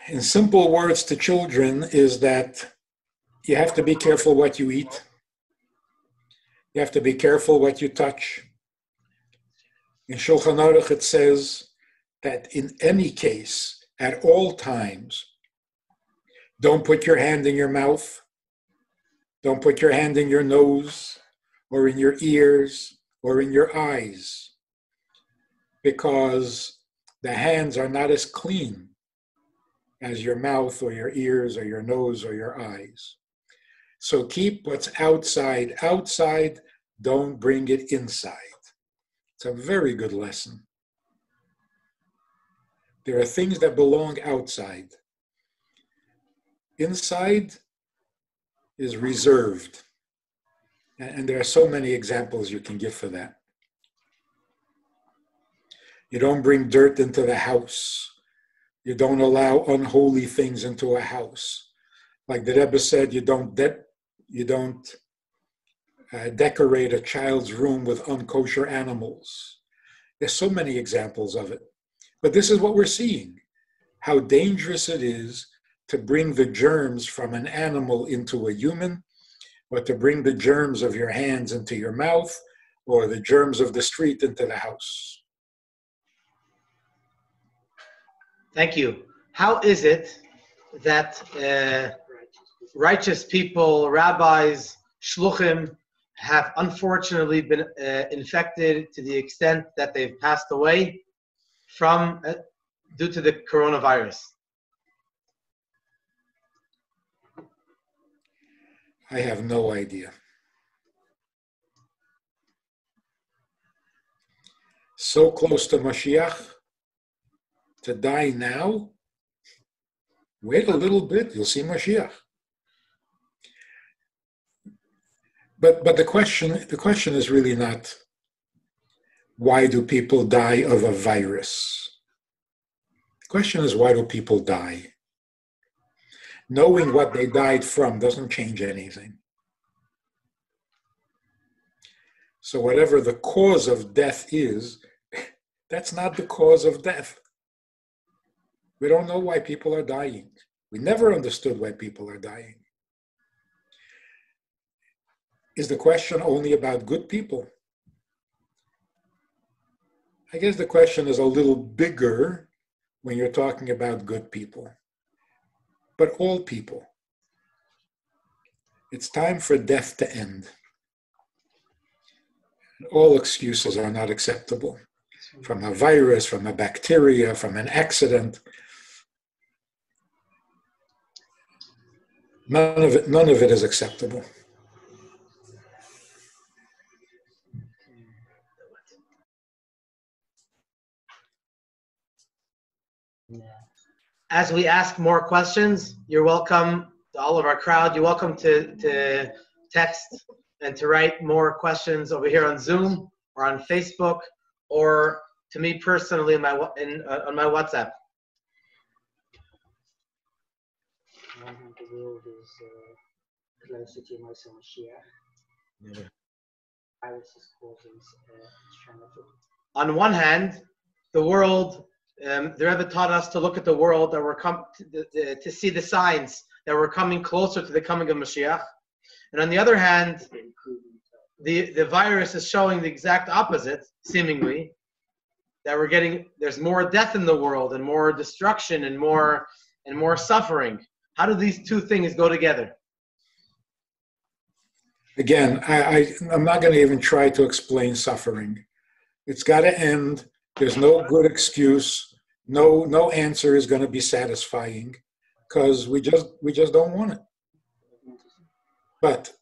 In simple words to children is that you have to be careful what you eat. You have to be careful what you touch. In Shulchan Aruch it says that in any case, at all times, don't put your hand in your mouth, don't put your hand in your nose, or in your ears, or in your eyes, because the hands are not as clean as your mouth, or your ears, or your nose, or your eyes. So keep what's outside, outside, don't bring it inside. It's a very good lesson. There are things that belong outside. Inside is reserved. And there are so many examples you can give for that. You don't bring dirt into the house. You don't allow unholy things into a house. Like the Rebbe said, you don't decorate a child's room with unkosher animals. There's so many examples of it. But this is what we're seeing, how dangerous it is to bring the germs from an animal into a human, or to bring the germs of your hands into your mouth, or the germs of the street into the house. Thank you. How is it that righteous people, rabbis, shluchim, have unfortunately been infected to the extent that they've passed away from due to the coronavirus? I have no idea. So close to Mashiach, to die now? Wait a little bit, you'll see Mashiach. But the question is really not, why do people die of a virus? The question is, why do people die? Knowing what they died from doesn't change anything. So whatever the cause of death is, that's not the cause of death. We don't know why people are dying. We never understood why people are dying. Is the question only about good people? I guess the question is a little bigger when you're talking about good people. But all people. It's time for death to end. All excuses are not acceptable. From a virus, from a bacteria, from an accident. None of it is acceptable. As we ask more questions, you're welcome, to all of our crowd, you're welcome to text and to write more questions over here on Zoom or on Facebook or to me personally on my WhatsApp. The world is closer to Moshe Mashiach. Virus is causing on one hand, the world, the Rebbe taught us to look at the world that we're to see the signs that we're coming closer to the coming of Mashiach. And on the other hand, the virus is showing the exact opposite, seemingly, that there's more death in the world and more destruction and more suffering. How do these two things go together? Again, I'm not going to even try to explain suffering. It's got to end. There's no good excuse. No answer is going to be satisfying because we just don't want it. But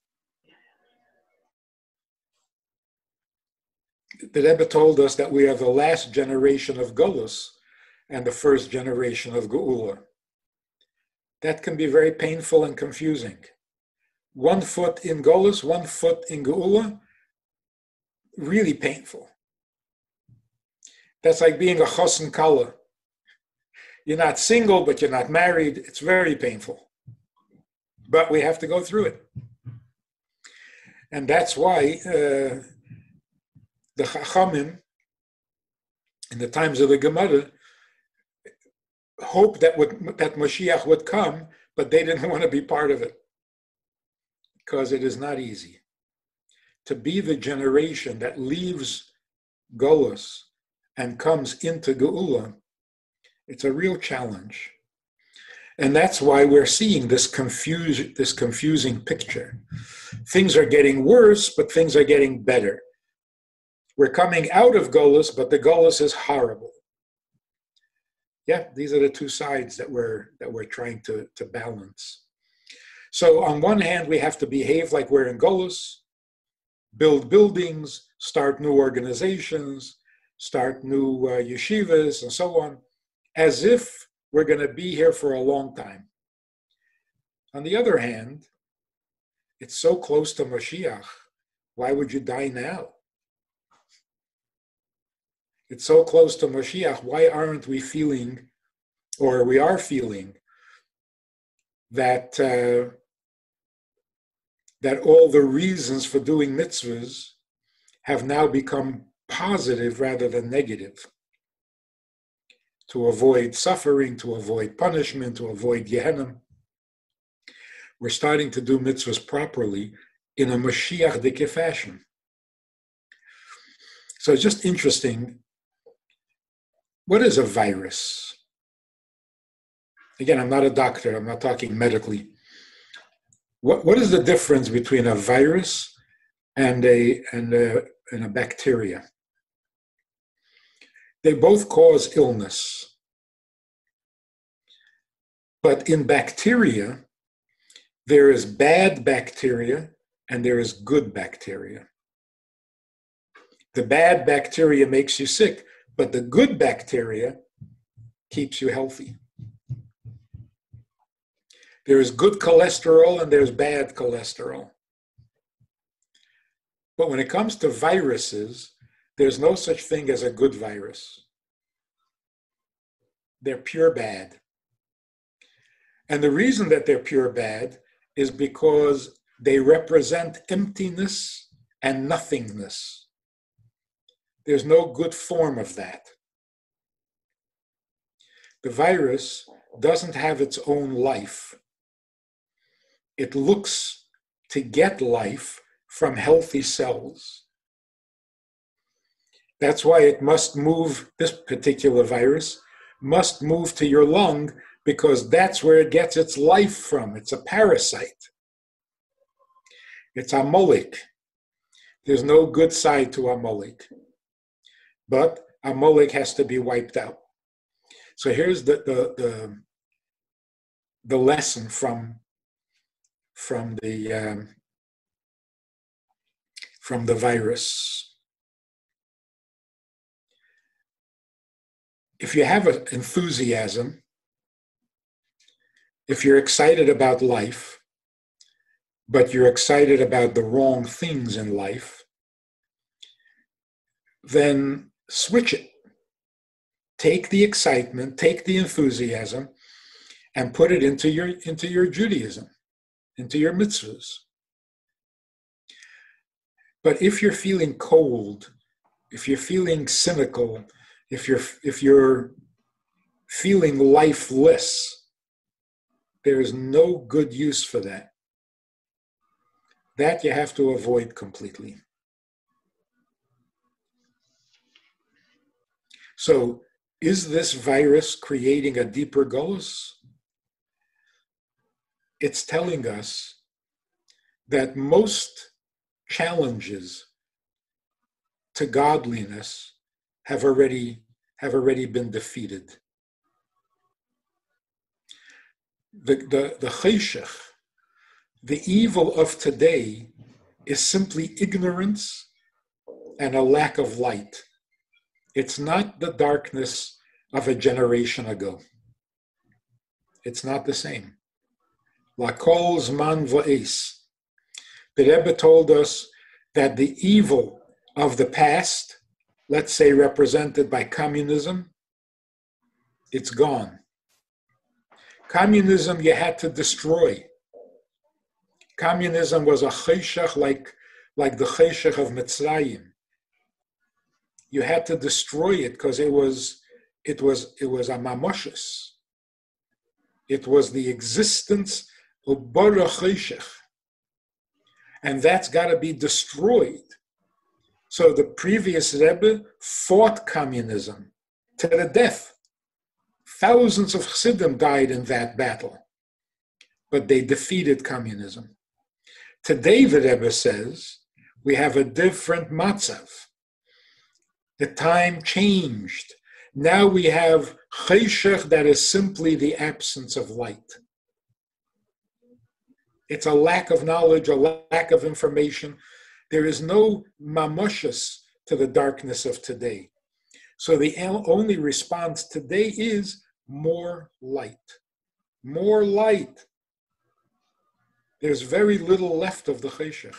the Rebbe told us that we are the last generation of Golus and the first generation of Geula. that can be very painful and confusing. 1 foot in Golus, 1 foot in Geula, really painful. That's like being a chos and kala. You're not single, but you're not married. It's very painful. But we have to go through it. And that's why the Chachamim, in the times of the Gemara, hoped that Mashiach would come, but they didn't want to be part of it. Because it is not easy. To be the generation that leaves Golus and comes into Geula, it's a real challenge. And that's why we're seeing this confusing picture. Things are getting worse, but things are getting better. We're coming out of Golus, but the Golus is horrible. Yeah, these are the two sides that we're trying to balance. So on one hand, we have to behave like we're in Golus, build buildings, start new organizations, start new yeshivas, and so on, as if we're going to be here for a long time. On the other hand, it's so close to Mashiach. Why would you die now? It's so close to Mashiach. Why aren't we feeling, or we are feeling, that that all the reasons for doing mitzvahs have now become positive rather than negative? To avoid suffering, to avoid punishment, to avoid Gehenna. We're starting to do mitzvahs properly in a Mashiach-dike fashion. So it's just interesting. What is a virus? Again, I'm not a doctor. I'm not talking medically. What is the difference between a virus and a bacteria? They both cause illness. But in bacteria, there is bad bacteria and there is good bacteria. The bad bacteria makes you sick, but the good bacteria keeps you healthy. There is good cholesterol and there's bad cholesterol. But when it comes to viruses, there's no such thing as a good virus. They're pure bad. And the reason that they're pure bad is because they represent emptiness and nothingness. There's no good form of that. The virus doesn't have its own life. It looks to get life from healthy cells. That's why it must move, this particular virus must move to your lung, because that's where it gets its life from. It's a parasite. It's Amalek. There's no good side to Amalek. But Amalek has to be wiped out. So here's the lesson from the virus. If you have an enthusiasm, if you're excited about life, but you're excited about the wrong things in life, then switch it. Take the excitement, take the enthusiasm, and put it into your Judaism, into your mitzvahs. But if you're feeling cold, if you're feeling cynical, if you're feeling lifeless, there is no good use for that. That you have to avoid completely. So, is this virus creating a deeper golus? It's telling us that most challenges to godliness have already been defeated. The cheshech, the evil of today, is simply ignorance and a lack of light. It's not the darkness of a generation ago. It's not the same. Lakol zman va'es. The Rebbe told us that the evil of the past, let's say represented by communism, it's gone. Communism you had to destroy. Communism was a cheshach like the cheshach of Mitzrayim. You had to destroy it because it was a mamoshes. It was the existence of bara cheshach. And that's got to be destroyed. So the previous Rebbe fought communism to the death. Thousands of Chassidim died in that battle, but they defeated communism. Today, the Rebbe says, we have a different matzav. The time changed. Now we have cheshach that is simply the absence of light. It's a lack of knowledge, a lack of information. There is no mamoshes to the darkness of today. So the only response today is more light. More light. There's very little left of the cheshach,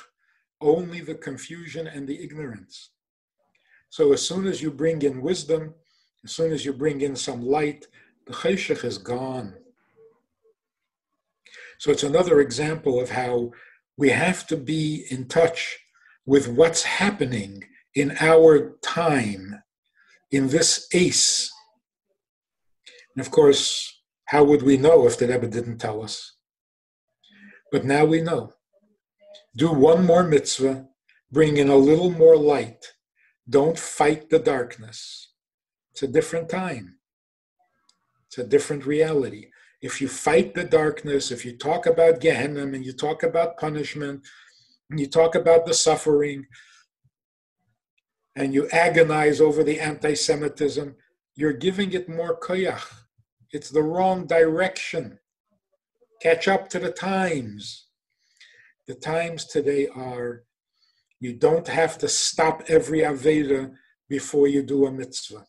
only the confusion and the ignorance. So as soon as you bring in wisdom, as soon as you bring in some light, the cheshach is gone. So it's another example of how we have to be in touch with what's happening in our time, in this ace. And of course, how would we know if the Rebbe didn't tell us? But now we know. Do one more mitzvah, bring in a little more light. Don't fight the darkness. It's a different time. It's a different reality. If you fight the darkness, if you talk about Gehenna and you talk about punishment, and you talk about the suffering, and you agonize over the anti-Semitism, you're giving it more koyach. It's the wrong direction. Catch up to the times. The times today are, you don't have to stop every Aveda before you do a mitzvah.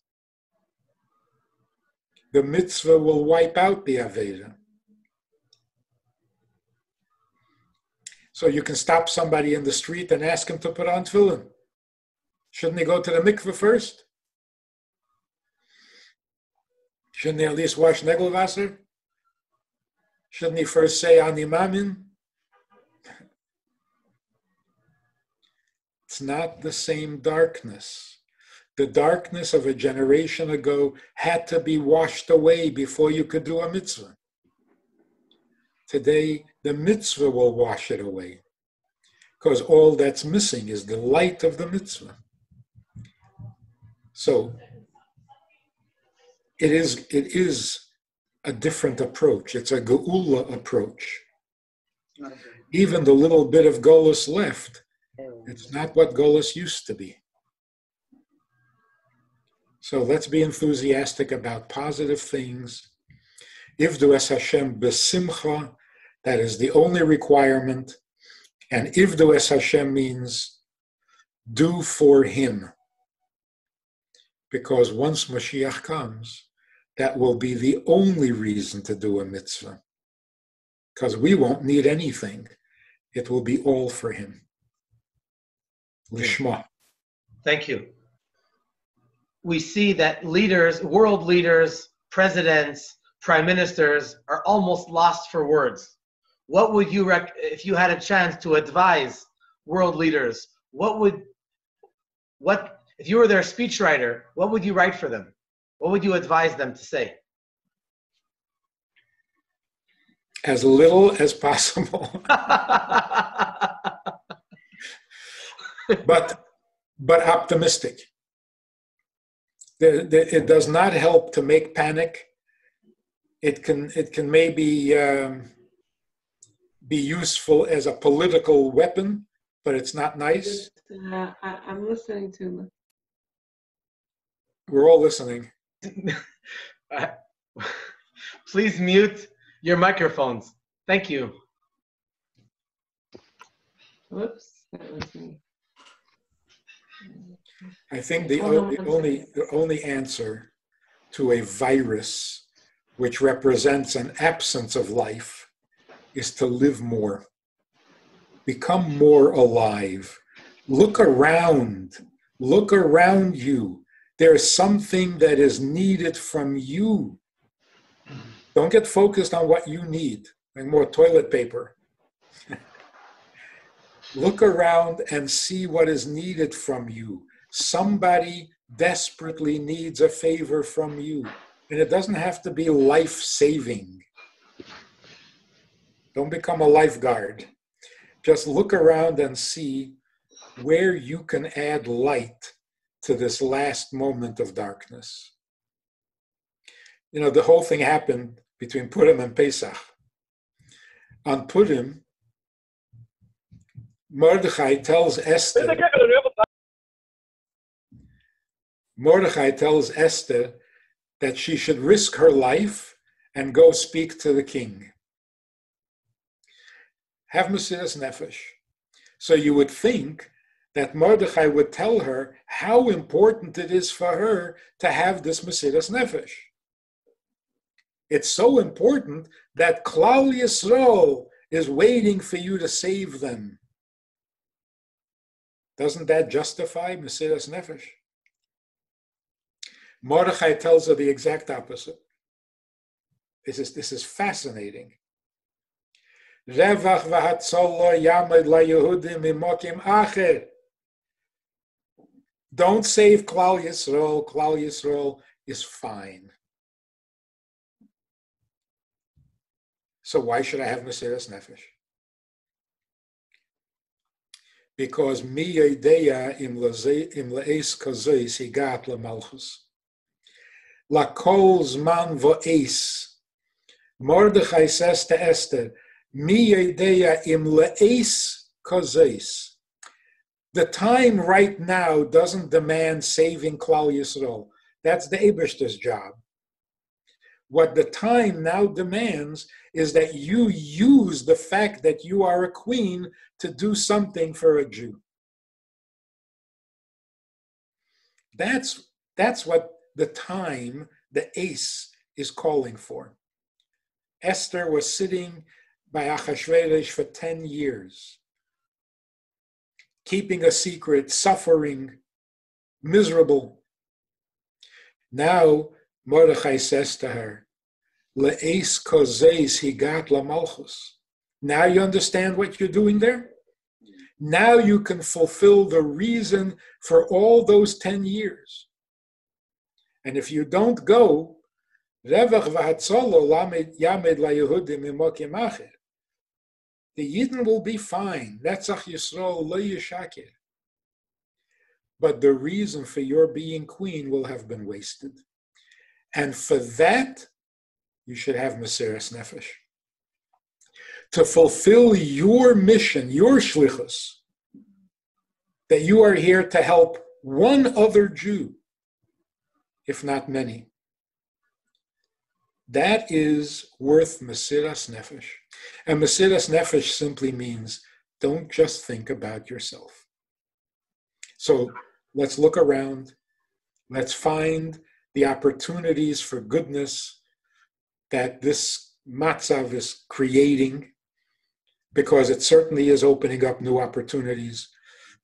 The mitzvah will wipe out the Aveda. So you can stop somebody in the street and ask him to put on tefillin. Shouldn't he go to the mikveh first? Shouldn't he at least wash negelwasser? Shouldn't he first say Ani Mamin? It's not the same darkness. The darkness of a generation ago had to be washed away before you could do a mitzvah. Today, the mitzvah will wash it away, because all that's missing is the light of the mitzvah. So, it is a different approach. It's a geula approach. Even the little bit of golus left, it's not what golus used to be. So let's be enthusiastic about positive things. Ivdu es Hashem besimcha, that is the only requirement. And Ivdu es Hashem means do for him. Because once Mashiach comes, that will be the only reason to do a mitzvah. Because we won't need anything. It will be all for him. Lishma. Thank you. We see that leaders, world leaders, presidents, prime ministers are almost lost for words. What would you, if you had a chance to advise world leaders, if you were their speechwriter, what would you write for them? What would you advise them to say? As little as possible. but optimistic. It does not help to make panic. It can maybe be useful as a political weapon, but it's not nice. I'm listening to them. We're all listening. Please mute your microphones. Thank you. Whoops, that was me. I think the only answer to a virus which represents an absence of life is to live more. Become more alive. Look around. Look around you. There is something that is needed from you. Don't get focused on what you need, like more toilet paper. Look around and see what is needed from you. Somebody desperately needs a favor from you. And it doesn't have to be life-saving. Don't become a lifeguard. Just look around and see where you can add light to this last moment of darkness. You know, the whole thing happened between Purim and Pesach. On Purim, Mordechai tells Esther that she should risk her life and go speak to the king. Have Mesiras Nefesh. So you would think that Mordechai would tell her how important it is for her to have this Mesiras Nefesh. It's so important that Klal Yisrael is waiting for you to save them. Doesn't that justify Mesiras Nefesh? Mordechai tells her the exact opposite. This is fascinating. Revach v'hatzolo yamed laYehudim imokim acher. Don't save Klal Yisrael. Klal Yisrael is fine. So why should I have Mesiras Nefesh? Because mi yedeya im le'es kazeis higat lemalchus. Lakol zman vo'es. Mordechai says to Esther, mi yedeya im le'es kazeis. The time right now doesn't demand saving Klal Yisrael. That's the Eibishter's job. What the time now demands is that you use the fact that you are a queen to do something for a Jew. That's what the time, the ace, is calling for. Esther was sitting by Achashverosh for 10 years, keeping a secret, suffering, miserable. Now, Mordechai says to her, Le'es kozeis higat lamalchus. Now you understand what you're doing there? Now you can fulfill the reason for all those 10 years. And if you don't go, Revach v'hatzolo yamed laYehudim imokim acher. The Yidden will be fine. Netzach Yisrael lo yishaker. But the reason for your being queen will have been wasted. And for that, you should have Mesiras Nefesh. To fulfill your mission, your shlichus, that you are here to help one other Jew, if not many. That is worth Mesiras Nefesh. And Mesiras Nefesh simply means don't just think about yourself. So let's look around. Let's find the opportunities for goodness that this matzav is creating, because it certainly is opening up new opportunities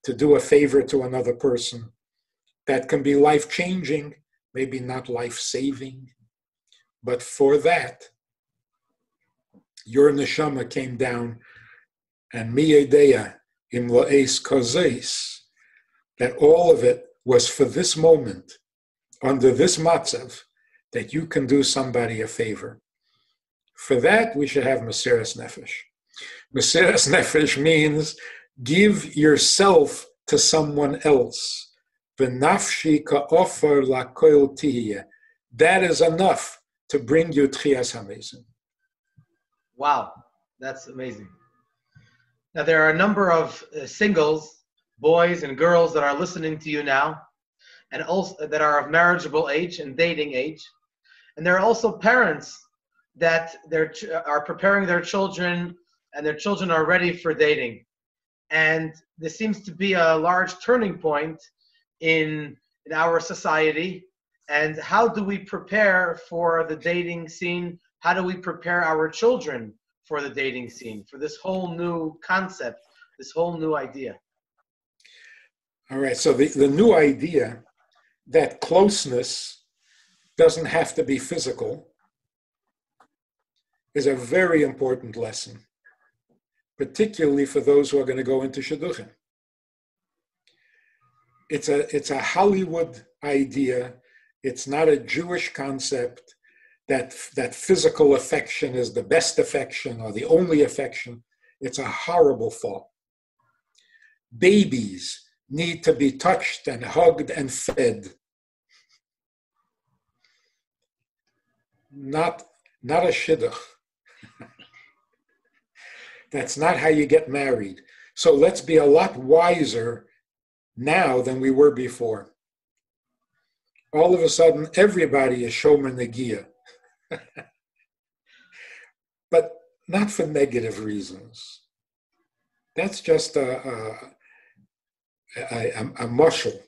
to do a favor to another person that can be life-changing, maybe not life-saving, but for that, your neshama came down, and miyedeya im lo'es kozeis, that all of it was for this moment, under this matzav, that you can do somebody a favor. For that, we should have Mesiras Nefesh. Mesiras Nefesh means give yourself to someone else. V'nafshi ka'ofer lakoil tihiyeh. That is enough to bring you Tchias HaMesim. Wow, that's amazing. Now, there are a number of singles, boys and girls that are listening to you now, and also that are of marriageable age and dating age. And there are also parents that are preparing their children, and their children are ready for dating. And this seems to be a large turning point in our society. And how do we prepare for the dating scene? How do we prepare our children for the dating scene, for this whole new concept, this whole new idea? All right, so the new idea that closeness doesn't have to be physical is a very important lesson, particularly for those who are going to go into shidduchim. It's a Hollywood idea. It's not a Jewish concept that physical affection is the best affection or the only affection. It's a horrible thought. Babies need to be touched and hugged and fed. Not a shidduch. That's not how you get married. So let's be a lot wiser now than we were before. All of a sudden, everybody is shomer negia. But not for negative reasons. That's just a mushel.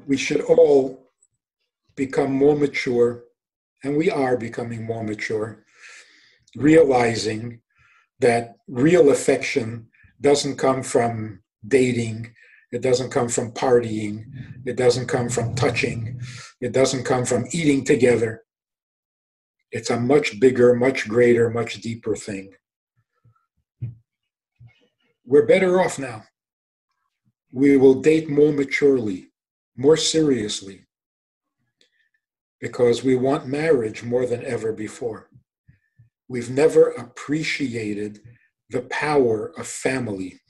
We should all become more mature, and we are becoming more mature, realizing that real affection doesn't come from dating, it doesn't come from partying, it doesn't come from touching, it doesn't come from eating together. It's a much bigger, much greater, much deeper thing. We're better off now. We will date more maturely, more seriously, because we want marriage more than ever before. We've never appreciated the power of family.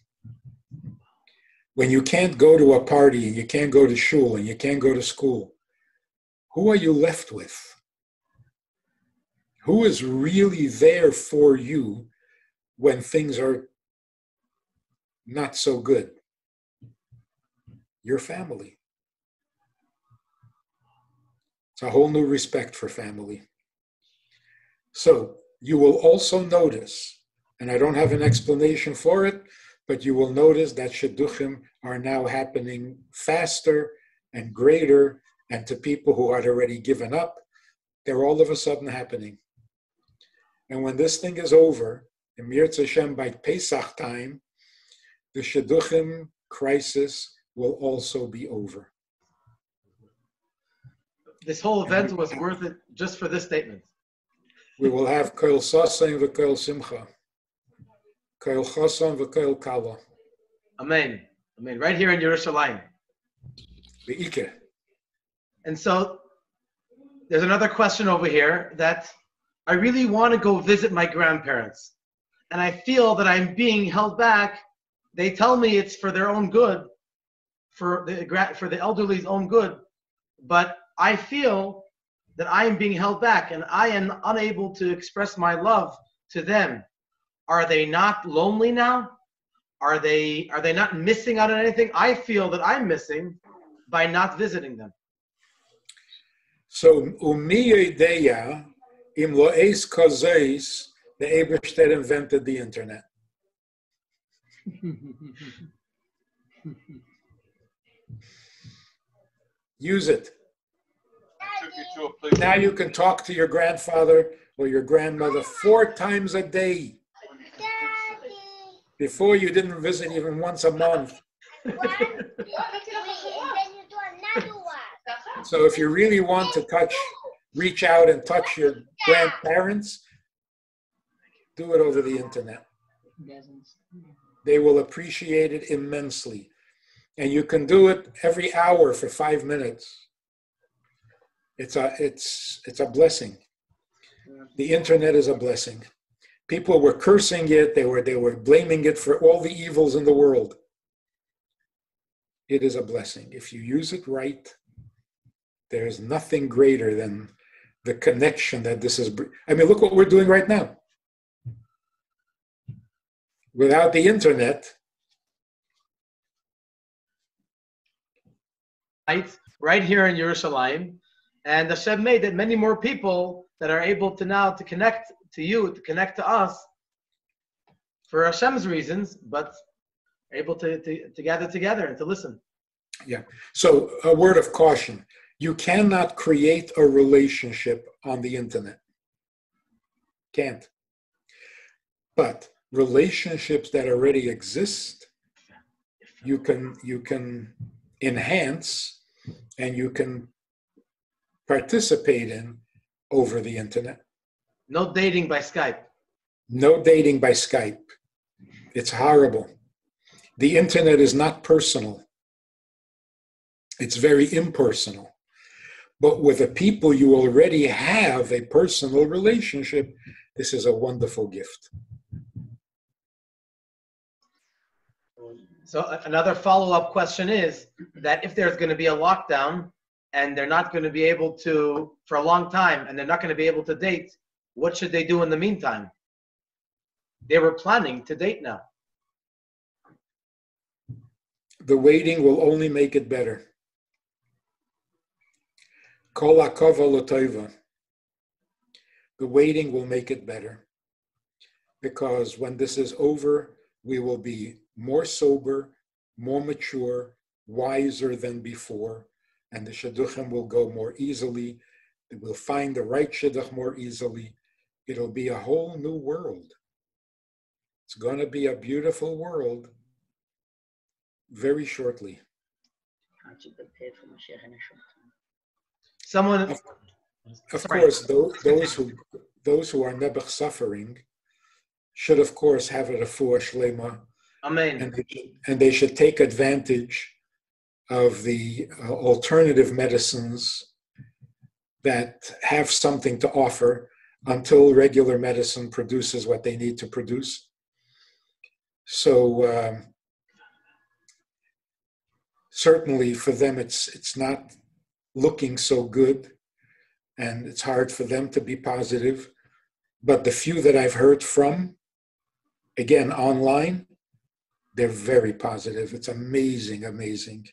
When you can't go to a party and you can't go to shul and you can't go to school, who are you left with? Who is really there for you when things are not so good? Your family. It's a whole new respect for family. So you will also notice, and I don't have an explanation for it, but you will notice that shidduchim are now happening faster and greater, and to people who had already given up, they're all of a sudden happening. And when this thing is over, in Mirz Hashem by Pesach time, the shidduchim crisis will also be over. This whole event was worth it just for this statement. We will have Koil Sasain v'Koil Simcha, Koil Chasan v'Koil Kala. Amen. Amen. Right here in Yerushalayim. V'Ike. And so there's another question over here that I really want to go visit my grandparents. And I feel that I'm being held back. They tell me it's for their own good, for the elderly's own good. But I feel that I am being held back and I am unable to express my love to them. Are they not lonely now? Are they not missing out on anything? I feel that I'm missing by not visiting them. So, umi yedeya im lo'es kazeis, the Eberstedt invented the internet. Use it. Now you can talk to your grandfather or your grandmother 4 times a day. Before you didn't visit even once a month. So if you really want to reach out and touch your grandparents, do it over the internet. They will appreciate it immensely. And you can do it every hour for 5 minutes. It's a blessing. The internet is a blessing. People were cursing it. They were blaming it for all the evils in the world. It is a blessing. If you use it right, there's nothing greater than the connection that this is. I mean, look what we're doing right now. Without the internet. Right here in Yerushalayim. And Hashem made that many more people that are able to now to connect to you, to connect to us for Hashem's reasons, but able to gather together and to listen. Yeah. So a word of caution. You cannot create a relationship on the internet. Can't. But relationships that already exist, you can enhance and you can participate in over the internet. No dating by Skype. No dating by Skype. It's horrible. The internet is not personal. It's very impersonal. But with the people you already have a personal relationship, this is a wonderful gift. So another follow-up question is that if there's going to be a lockdown and they're not going to be able to, for a long time, and they're not going to be able to date, what should they do in the meantime? They were planning to date now. The waiting will only make it better. Kol hakava l'tova. The waiting will make it better. Because when this is over, we will be more sober, more mature, wiser than before, and the shidduchim will go more easily. We'll find the right shidduch more easily. It'll be a whole new world. It's going to be a beautiful world very shortly. Someone, of course, those who are nebuch suffering should, of course, have a refuah shlema. Amen. And they should take advantage of the alternative medicines that have something to offer until regular medicine produces what they need to produce. So certainly for them, it's not looking so good, and it's hard for them to be positive. But the few that I've heard from, again, online, they're very positive. It's amazing, amazing.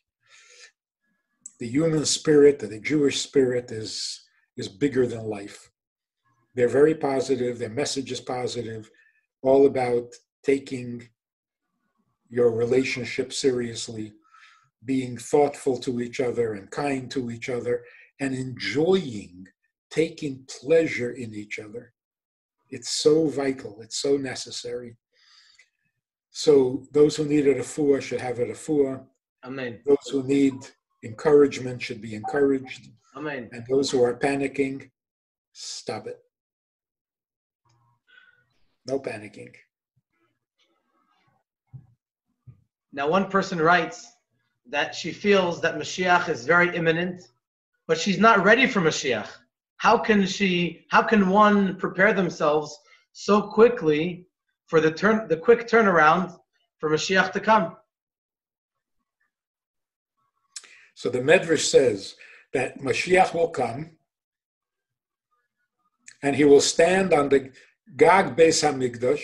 The human spirit, the Jewish spirit is bigger than life. They're very positive. Their message is positive, all about taking your relationship seriously, being thoughtful to each other and kind to each other, and enjoying, taking pleasure in each other. It's so vital. It's so necessary. So those who need a refuah should have a refuah. Amen. Those who need encouragement should be encouraged. Amen. And those who are panicking, stop it. No panicking. Now, one person writes that she feels that Mashiach is very imminent, but she's not ready for Mashiach. How can one prepare themselves so quickly for the quick turnaround for Mashiach to come? So the Medrash says that Mashiach will come and he will stand on the Gag Beis HaMikdash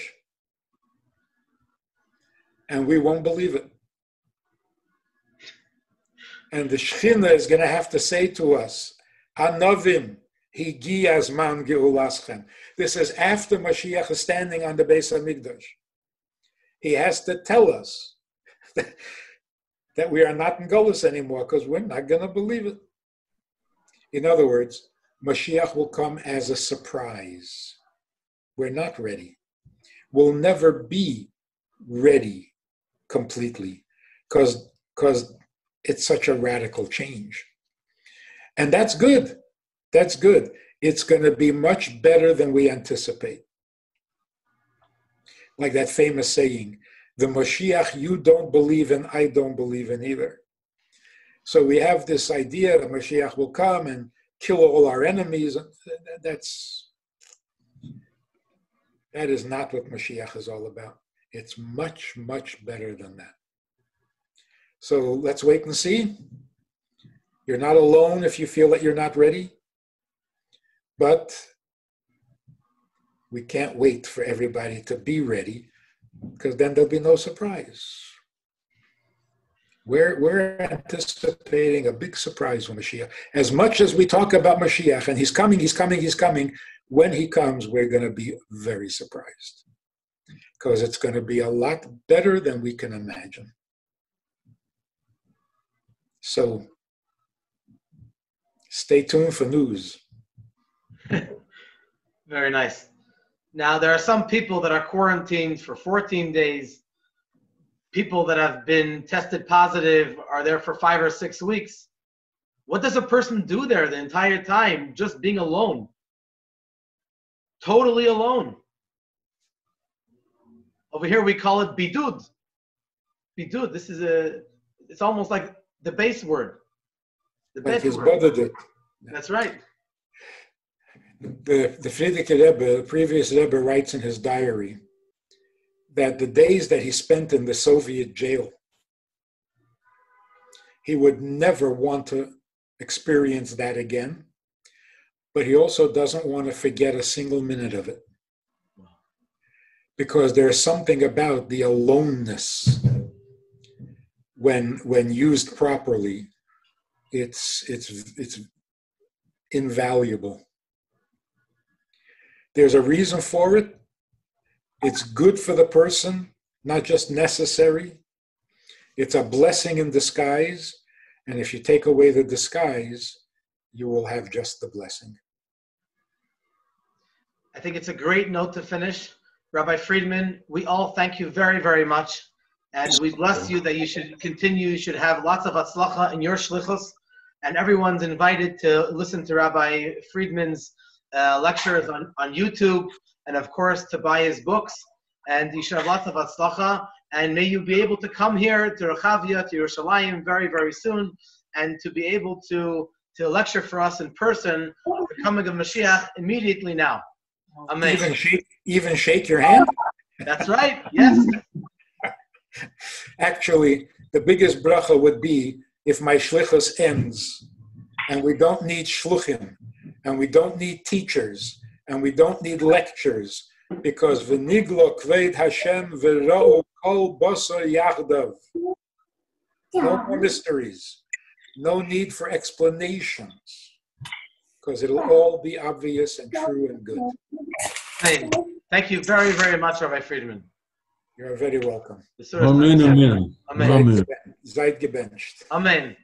and we won't believe it. And the Shechina is going to have to say to us, Anovim, Higi Azman Geulaschem. This is after Mashiach is standing on the Beis HaMikdash. He has to tell us that we are not in Golus anymore because we're not going to believe it. In other words, Mashiach will come as a surprise. We're not ready. We'll never be ready completely because it's such a radical change. And that's good. That's good. It's going to be much better than we anticipate. Like that famous saying, the Mashiach you don't believe in, I don't believe in either. So we have this idea that Mashiach will come and kill all our enemies. That is not what Mashiach is all about. It's much, much better than that. So let's wait and see. You're not alone if you feel that you're not ready. But we can't wait for everybody to be ready because then there'll be no surprise. We're anticipating a big surprise with Mashiach. As much as we talk about Mashiach and he's coming, when he comes, we're going to be very surprised because it's going to be a lot better than we can imagine. So stay tuned for news. Very nice. Now, there are some people that are quarantined for 14 days. People that have been tested positive are there for 5 or 6 weeks. What does a person do there the entire time, just being alone? Totally alone. Over here we call it bidud. Bidud, it's almost like the base word. The Like base his word. brother did. That's right. The Frierdiker Rebbe, the previous Rebbe, writes in his diary that the days that he spent in the Soviet jail, he would never want to experience that again, but he also doesn't want to forget a single minute of it. Because there's something about the aloneness when used properly, it's invaluable. There's a reason for it. It's good for the person, not just necessary. It's a blessing in disguise. And if you take away the disguise, you will have just the blessing. I think it's a great note to finish. Rabbi Friedman, we all thank you very, very much. And we bless you that you should continue, you should have lots of atzlacha in your shlichus. And everyone's invited to listen to Rabbi Friedman's lectures on YouTube, and of course to buy his books. And you should have lots of atzlacha. And may you be able to come here to Rechavia, to Yerushalayim very, very soon, and to be able to lecture for us in person, the coming of Mashiach immediately now. Amen. Even shake your hand? That's right, yes. Actually, the biggest bracha would be if my shlichus ends, and we don't need shluchim, and we don't need teachers, and we don't need lectures, because v'niglo kved Hashem v'ra'u kol basar yachdav. No more mysteries. No need for explanations, because it'll all be obvious and true and good. Thank you very, very much, Rabbi Friedman. You're very welcome. Amen, amen. Amen. Seid gebenched. Amen.